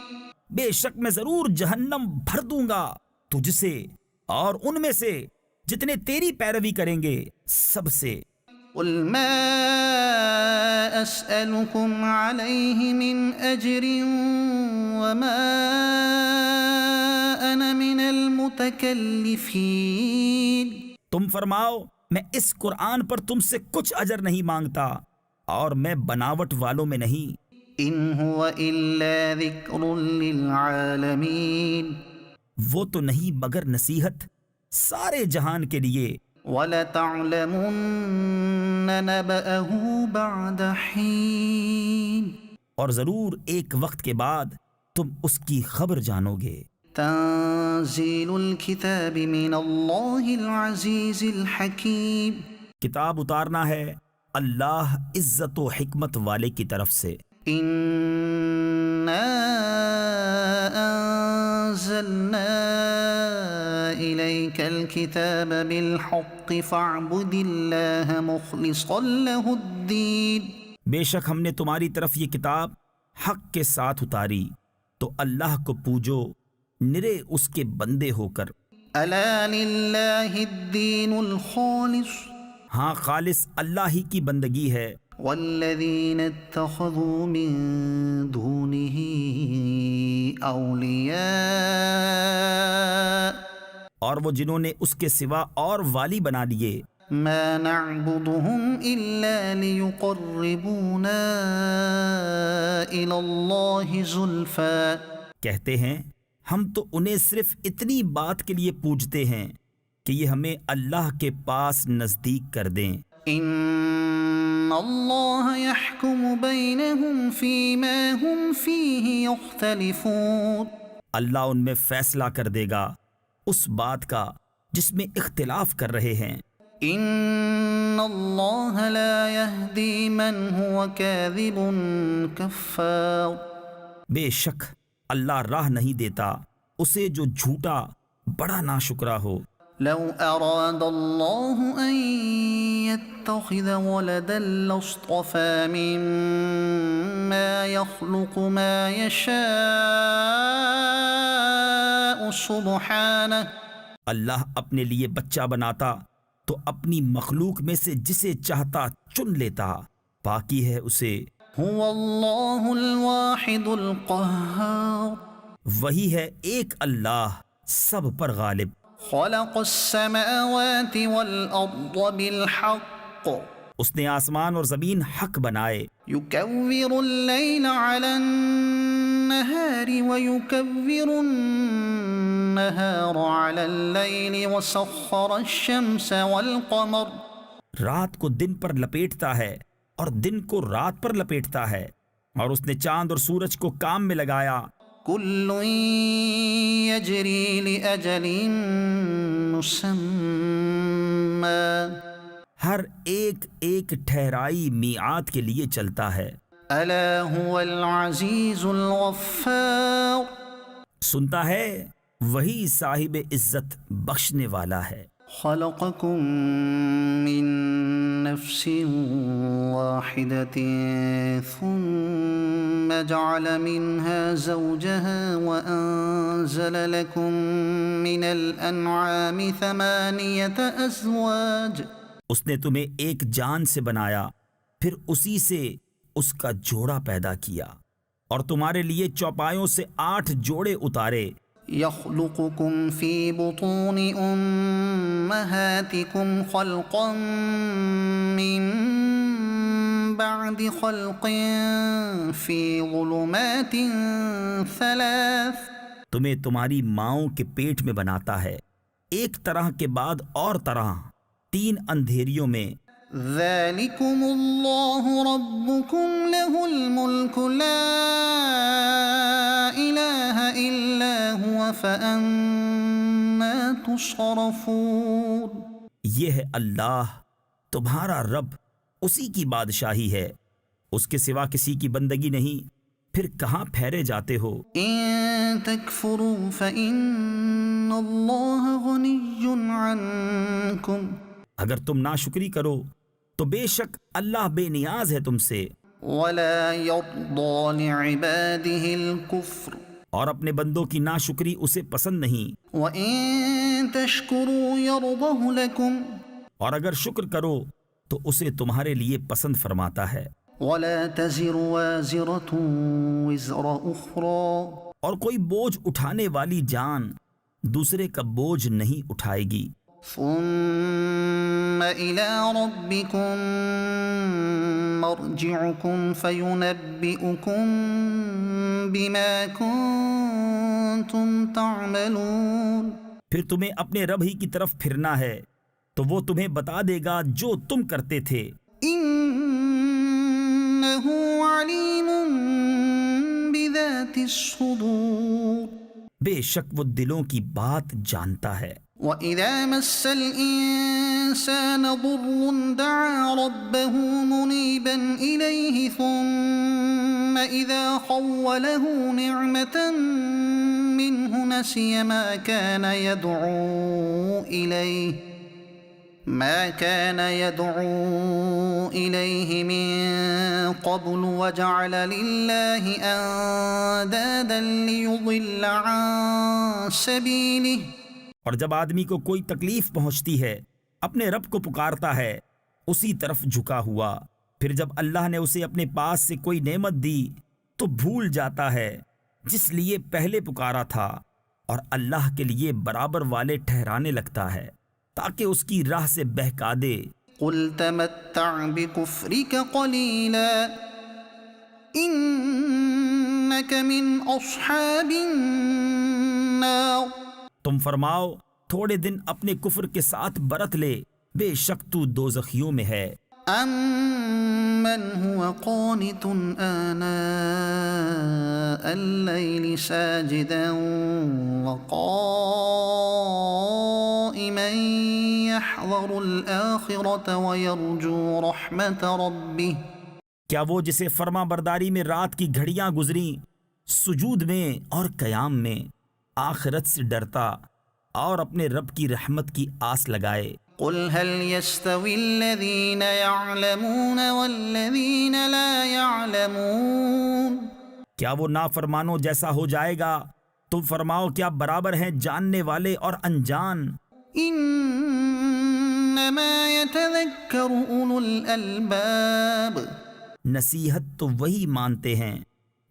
بے شک میں ضرور جہنم بھر دوں گا تجھ سے اور ان میں سے جتنے تیری پیروی کریں گے سب سے۔ قل ما أسألكم عليه من أجر وما أنا من المتكلفين تم فرماؤ میں اس قرآن پر تم سے کچھ اجر نہیں مانگتا اور میں بناوٹ والوں میں نہیں۔ إن هو إلا ذكر للعالمين وہ تو نہیں مگر نصیحت سارے جہان کے لیے۔ وَلَتَعْلَمُنَّ نَبَأَهُ بَعْدَ حِينٍ اور ضرور ایک وقت کے بعد تم اس کی خبر جانو گے۔ تنزيل الكتاب من الله العزيز الحكيم کتاب اتارنا ہے اللہ عزت و حکمت والے کی طرف سے۔ إِنَّا أَنزَلْنَا إِلَيْكَ الْكِتَابَ بِالْحَقِّ فَاعْبُدِ اللَّهَ مُخْلِصًا لَهُ الدِّينَ بے شک ہم نے تمہاری طرف یہ کتاب حق کے ساتھ اتاری تو اللہ کو پوجو نرے اس کے بندے ہو کر۔ أَلَا لِلَّهِ الدِّينُ الْخَالِصُ ہاں خالص اللہ ہی کی بندگی ہے، والذين اتخذوا من دونه أولياء اور وہ جنہوں نے اس کے سوا اور والی بنا لیے۔ ما نعبدهم إلا ليقربونا إلى الله زلفى کہتے ہیں ہم تو انہیں صرف اتنی بات کے لیے پوجتے ہیں کہ یہ ہمیں اللہ کے پاس نزدیک کر دیں۔ إن الله يحكم بينهم فيما هم فيه يختلفون اللہ ان میں فیصلہ کر دے گا اس بات کا جس میں اختلاف کر رہے ہیں۔ إن الله لا يهدي من هو كاذب كفار بے شک اللہ راہ نہیں دیتا اسے جو جھوٹا بڑا ناشکرا ہو۔ لو أراد الله أن يتخذ ولدا لاصطفى مما يخلق ما يشاء سبحانه اللہ اپنے لیے بچہ بناتا تو اپنی مخلوق میں سے جسے چاہتا چن لیتا، باقی ہے اسے۔ هو الله الواحد القهار وہی ہے ایک اللہ سب پر غالب۔ خلق السماوات والأرض بالحق اس نے آسمان اور زمین حق بنائے، يكور الليل على النهار ويكور النهار على الليل وسخر الشمس والقمر رات کو دن پر لپیٹتا ہے اور دن کو رات پر لپیٹتا ہے، اور اس نے چاند اور سورج کو کام میں لگایا۔ كل يجري لأجل مسمى ہر ایک ایک ٹھہرائی میعاد کے لیے چلتا ہے۔ ألا هو العزيز الغفار سنتا ہے وہی صاحب عزت بخشنے والا ہے۔ خلقكم من نفس واحدة ثم جعل منها زوجها وأنزل لكم من الأنعام 8 أزواج اس نے تمہیں ایک جان سے بنایا، پھر اسی سے اس کا جوڑا پیدا کیا، اور تمہارے لیے چوپایوں سے 8 جوڑے اتارے۔ يخلقكم في بطون أمهاتكم خلقا من بعد خلق في ظلمات 3 تمہیں تمہاری ماؤں کے پیٹ میں بناتا ہے، ایک طرح کے بعد اور طرح 3 اندھیریوں میں۔ ذلكم الله ربكم له الملك لا إله إلا هو فأنا تصرفون یہ ہے اللہ تمہارا رب، اسی کی بادشاہی ہے، اس کے سوا کسی کی بندگی نہیں، پھر کہاں پھیرے جاتے ہو؟ إن تكفروا فإن الله غني عنكم اگر تم ناشکری کرو تو بے شک اللہ بے نیاز ہے تم سے، ولا يرضى لعباده الكفر اور اپنے بندوں کی ناشکری اسے پسند نہیں، وإن تشكروا يرضه لكم اور اگر شکر کرو تو اسے تمہارے لیے پسند فرماتا ہے۔ ولا تزر وازرة وزر أخرى اور کوئی بوجھ اٹھانے والی جان دوسرے کا بوجھ نہیں اٹھائے گی۔ ثم إلى ربكم مرجعكم فينبئكم بما كنتم تعملون پھر تمہیں اپنے رب ہی کی طرف پھرنا ہے تو وہ تمہیں بتا دے گا جو تم کرتے تھے۔ إنه عليم بذات الصدور بے شک وہ دلوں کی بات جانتا ہے۔ وَإِذَا مَسَّ الْإِنسَانَ ضُرٌّ دَعَا رَبَّهُ مُنِيبًا إِلَيْهِ ثُمَّ إِذَا خَوَّلَهُ نِعْمَةً مِّنْهُ نَسِيَ مَا كَانَ يَدْعُو إِلَيْهِ مِن قَبْلُ وَجَعَلَ لِلَّهِ أَندَادًا لِيُضِلَّ عَن سَبِيلِهِ اور جب آدمی کو کوئی تکلیف پہنچتی ہے اپنے رب کو پکارتا ہے اسی طرف جھکا ہوا، پھر جب اللہ نے اسے اپنے پاس سے کوئی نعمت دی تو بھول جاتا ہے جس لیے پہلے پکارا تھا، اور اللہ کے لیے برابر والے ٹھہرانے لگتا ہے تاکہ اس کی راہ سے بہکا دے۔ قل تمتع بكفرك قليلا إنك من أصحاب النار تم فرماؤ تھوڑے دن اپنے کفر کے ساتھ برت لے، بے شک تو دوزخیوں میں ہے۔ أَمَّنْ هُوَ قَانِتٌ آنَاءَ اللَّيْلِ سَاجِدًا وَقَائِمًا يَحْذَرُ الْآخِرَةَ وَيَرْجُو رَحْمَةَ رَبِّهِ کیا وہ جسے فرما برداری میں رات کی گھڑیاں گزریں، سجود میں اور قیام میں، آخرت سے ڈرتا اور اپنے رب کی رحمت کی آس لگائے؟ قل هل يستوي الذين يعلمون والذين لا يعلمون کیا وہ نافرمانوں جیسا ہو جائے گا؟ تم فرماؤ کیا برابر ہیں جاننے والے اور انجان؟ انما يتذكر اولو الالباب نصیحت تو وہی مانتے ہیں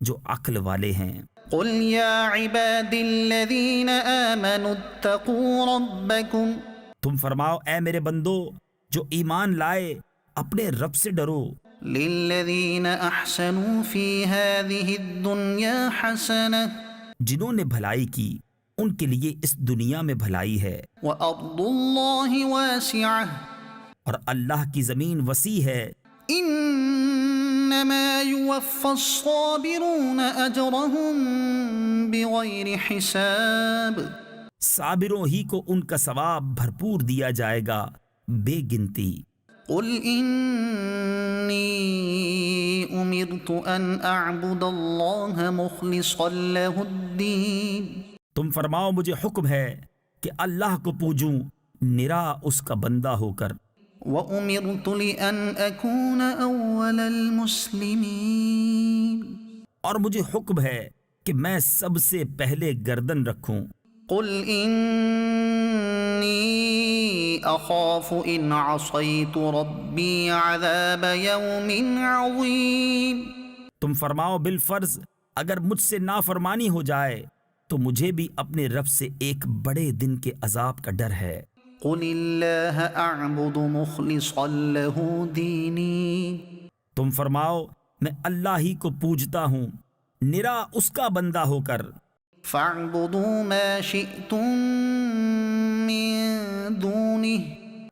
جو عقل والے ہیں۔ قل يا عباد الذين آمنوا اتقوا ربكم تم فرماؤ اے میرے بندو جو ایمان لائے اپنے رب سے ڈرو۔ للذين احسنوا في هذه الدنيا حسنة جنہوں نے بھلائی کی ان کے لیے اس دنیا میں بھلائی ہے، وارض الله واسعة اور اللہ کی زمین وسیع ہے۔ انما إنما يوفى الصابرون أجرهم بغير حساب صابروں ہی کو ان کا ثواب بھرپور دیا جائے گا بے گنتی۔ قل إني أمرت أن أعبد الله مخلصا له الدين تم فرماؤ مجھے حکم ہے کہ اللہ کو پوجوں نرا اس کا بندہ ہو کر، وَأُمِرْتُ لِأَنْ أَكُونَ أَوَّلَ الْمُسْلِمِينَ اور مجھے حکم ہے کہ میں سب سے پہلے گردن رکھوں۔ قُلْ إِنِّي أَخَافُ إِنْ عَصَيْتُ رَبِّي عَذَابَ يَوْمٍ عَظِيمٍ تم فرماؤ بالفرض اگر مجھ سے نافرمانی ہو جائے تو مجھے بھی اپنے رب سے ایک بڑے دن کے عذاب کا ڈر ہے۔ قُلِ اللَّهَ أَعْبُدُ مُخْلِصًا لَهُ دِينِي تم فرماؤ میں اللہ ہی کو پوجتا ہوں نرا اس کا بندہ ہو کر، فَاعْبُدُوا مَا شِئْتُم مِّن دُونِهِ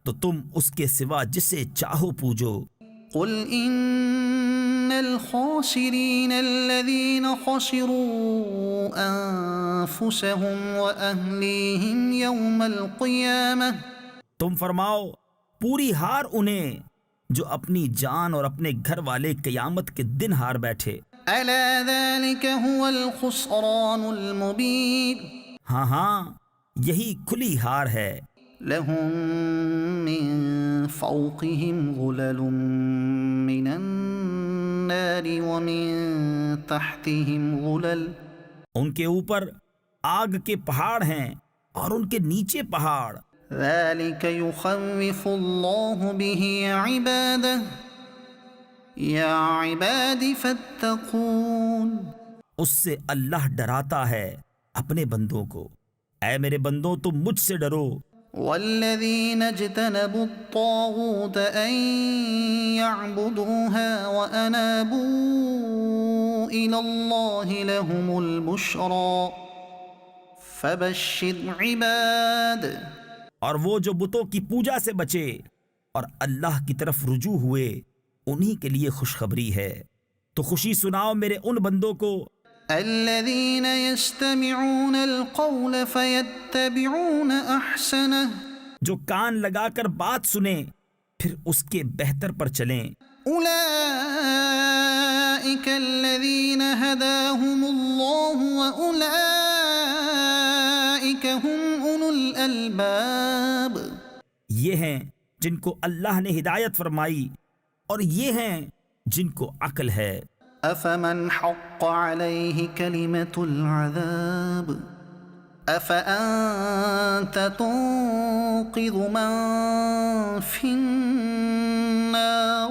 تو تم اس کے سوا جسے چاہو پوجو۔ قُلْ إِنَّ الْخَاسِرِينَ الَّذِينَ خَسِرُوا أَنفُسَهُمْ وَأَهْلِيهِمْ يَوْمَ الْقِيَامَةِ تم فرماؤ پوری ہار انہیں جو اپنی جان اور اپنے گھر والے قیامت کے دن ہار بیٹھے۔ أَلَا ذَلِكَ هُوَ الْخُسْرَانُ الْمُبِينُ ہاں ہاں یہی کھلی ہار ہے۔ لَهُم مِّن فَوْقِهِمْ ظُلَلٌ مِّنَ النَّارِ وَمِن تَحْتِهِمْ ظُلَلٌ ان کے اوپر آگ کے پہاڑ ہیں اور ان کے نیچے پہاڑ۔ ذَلِكَ يُخَوِّفُ اللَّهُ بِهِ عِبَادَهُ يَا عِبَادِ فَاتَّقُونِ اس سے اللہ ڈراتا ہے اپنے بندوں کو، اے میرے بندوں تم مجھ سے ڈرو۔ وَالَّذِينَ اجْتَنَبُوا الطَّاغُوتَ أَن يَعْبُدُوهَا وَأَنَابُوا إِلَى اللَّهِ لَهُمُ الْبُشْرَى فَبَشِّرْ عِبَادِ اور وہ جو بتوں کی پوجا سے بچے اور اللہ کی طرف رجوع ہوئے انہی کے لیے خوشخبری ہے، تو خوشی سناؤ میرے ان بندوں کو۔ الذين يستمعون القول فيتبعون احسنه جو کان لگا کر بات سنیں پھر اس کے بہتر پر چلیں۔ اولئك الذين هداهم الله واولئك هم اولو الالباب یہ ہیں جن کو اللہ نے ہدایت فرمائی اور یہ ہیں جن کو عقل ہے۔ افمن حق عليه كلمة العذاب افانت تنقذ من في النار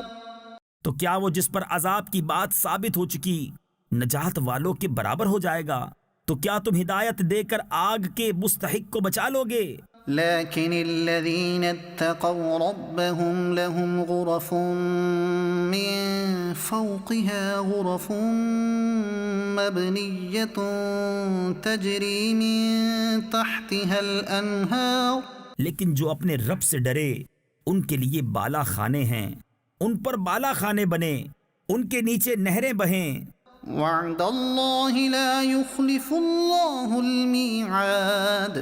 تو کیا وہ جس پر عذاب کی بات ثابت ہو چکی نجات والوں کے برابر ہو جائے گا؟ تو کیا تم ہدایت دے کر آگ کے مستحق کو بچا لو گے؟ لكن الذين اتقوا ربهم لهم غرف من فوقها غرف مبنية تجري من تحتها الأنهار لیکن جو اپنے رب سے ڈرے ان کے لیے بالا خانے ہیں، ان پر بالا خانے بنے، ان کے نیچے نہریں بہیں۔ وعد الله لا يخلف الله الميعاد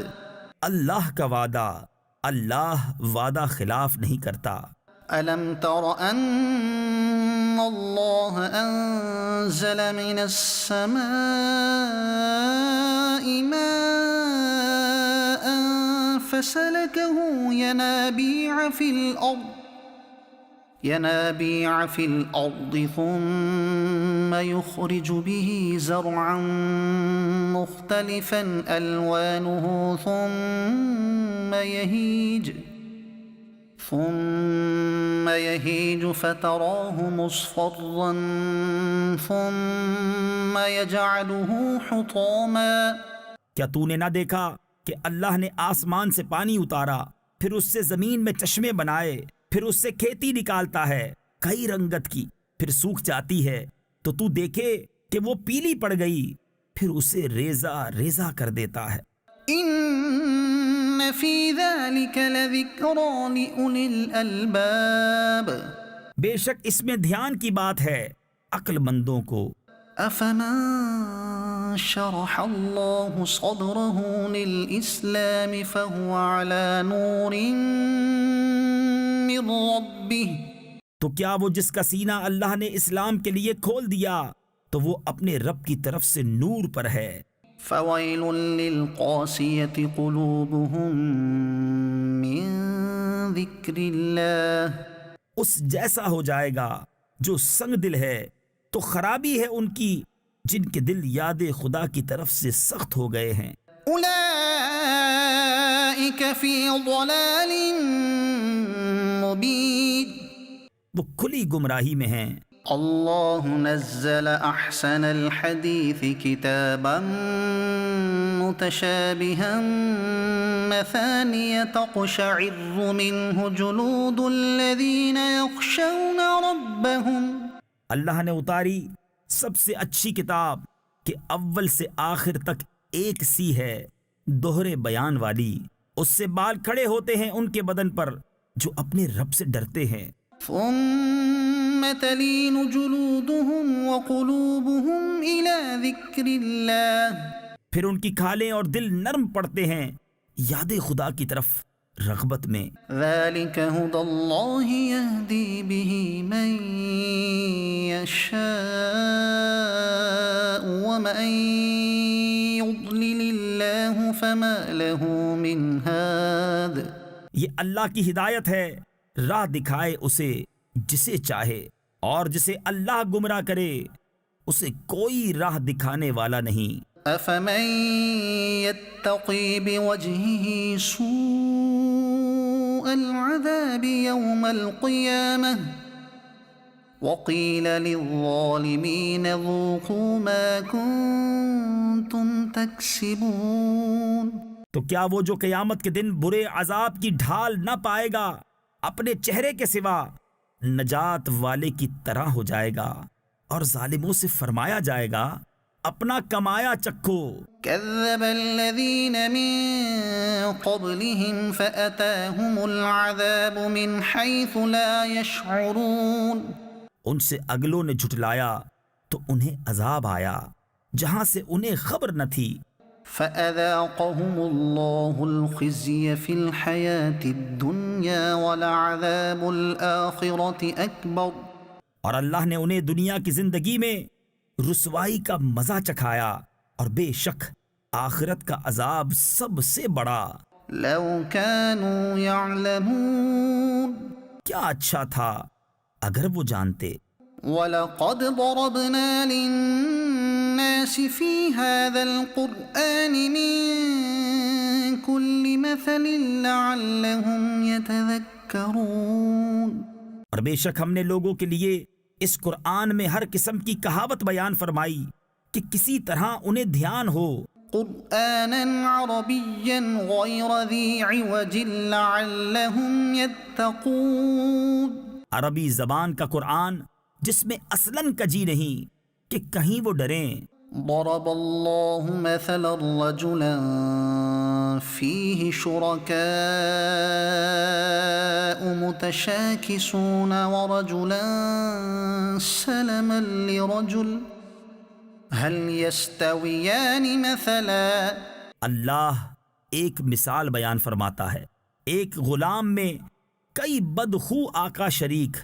اللہ کا وعدہ اللہ وعدہ خلاف نہیں کرتا۔ ألم تر أن الله أنزل من السماء ماء فسلكه ينابيع في الأرض ثم يخرج به زرعا مختلفا ألوانه ثم يهيج فتراه مصفرا ثم يجعله حطاما کیا تو نے نہ دیکھا کہ اللہ نے آسمان سے پانی اتارا پھر اس سے زمین میں چشمے بنائے پھر اس سے کھیتی نکالتا ہے کئی رنگت کی پھر سوکھ جاتی ہے تو تو دیکھے کہ وہ پیلی پڑ گئی پھر اسے ریزہ ریزہ کر دیتا ہے۔ ان فی ذلک لذکری لأولی الالباب بے شک اس میں دھیان کی بات ہے عقل مندوں کو. أفمن شرح الله صدره للإسلام فهو على نور من ربه تو کیا وہ جس کا سینہ اللہ نے اسلام کے لیے کھول دیا تو وہ اپنے رب کی طرف سے نور پر ہے. فويل للقاسية قلوبهم من ذكر الله اس جیسا ہو جائے گا جو سنگ دل ہے، تو خرابی ہے ان کی جن کے دل یاد خدا کی طرف سے سخت ہو گئے ہیں. أولئك في ضلال مبين وہ کھلی گمراہی میں ہیں. الله نزل أحسن الحديث كتابا متشابها مثانية تقشعر منه جلود الذين يخشون ربهم اللہ نے اتاری سب سے اچھی کتاب کہ اول سے آخر تک ایک سی ہے، دوہرے بیان والی. اس سے بال کھڑے ہوتے ہیں ان کے بدن پر جو اپنے رب سے ڈرتے ہیں. ثم تلين جلودهم وقلوبهم إلى ذكر الله پھر ان کی کھالیں اور دل نرم پڑتے ہیں یاد خدا کی طرف رغبت میں. ذلك هدى الله يهدي به من يشاء ومن يضلل الله فما له من هاد یہ اللہ کی ہدایت ہے، راہ دکھائے اسے جسے چاہے، اور جسے اللہ گمراہ کرے اسے کوئی راہ دکھانے والا نہیں. أفمن يتقي بوجهه سوء العذاب يوم القيامة وقيل للظالمين ذوقوا ما كنتم تكسبون تو کیا وہ جو قیامت کے دن برے عذاب کی ڈھال نہ پائے گا اپنے چہرے کے سوا نجات والے کی طرح ہو جائے گا، اور ظالموں سے فرمایا جائے گا اپنا کمایا چکھو. كذب الذين من قبلهم فأتاهم العذاب من حيث لا يشعرون ان سے اگلوں نے جھٹلایا تو انہیں عذاب آیا جہاں سے انہیں خبر نہ تھی. فأذاقهم الله الخزي في الحياة الدنيا ولعذاب الآخرة أكبر اور اللہ نے انہیں دنیا کی زندگی میں رسوائی کا مزہ چکھایا، اور بے شک آخرت کا عذاب سب سے بڑا. لو كانوا يعلمون کیا اچھا تھا اگر وہ جانتے. وَلَقَدْ ضَرَبْنَا لِلنَّاسِ فِي هَذَا الْقُرْآنِ مِنْ كُلِّ مَثَلٍ لَعَلَّهُمْ يَتَذَكَّرُونَ اور بے شک ہم نے لوگوں کے لیے اس قرآن میں ہر قسم کی کہاوت بیان فرمائی کہ کسی طرح انہیں دھیان ہو. قرآناً عربياً غير ذي عوج لعلهم يتقون عربی زبان کا قرآن جس میں اصلاً کجی نہیں کہ کہیں وہ ڈریں. ضرب الله مثلا رجلا فيه شركاء متشاكسون ورجلا سلما لرجل هل يستويان مثلا اللہ ایک مثال بیان فرماتا ہے، ایک غلام میں کئی بدخو آقا شریک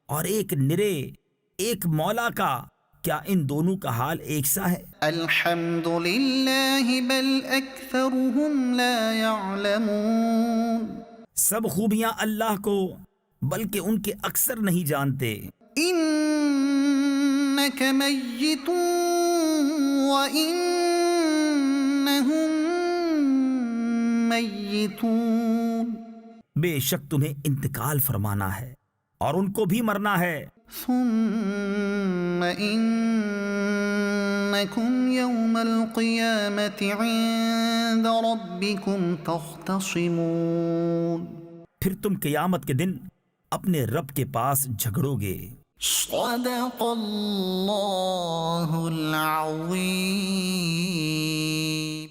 اور ایک نرے ایک مولا کا، کیا ان دونوں کا حال ایک سا ہے؟ الحمد للہ بل اکثرهم لا يعلمون سب خوبیاں اللہ کو بلکہ ان کے اکثر نہیں جانتے. انک میت وانہم میتون بے شک تمہیں انتقال فرمانا ہے اور ان کو بھی مرنا ہے. ثم انکم یوم القیامت عند ربکم تختصمون پھر تم قیامت کے دن اپنے رب کے پاس جھگڑو گے. صدق اللہ العظیم.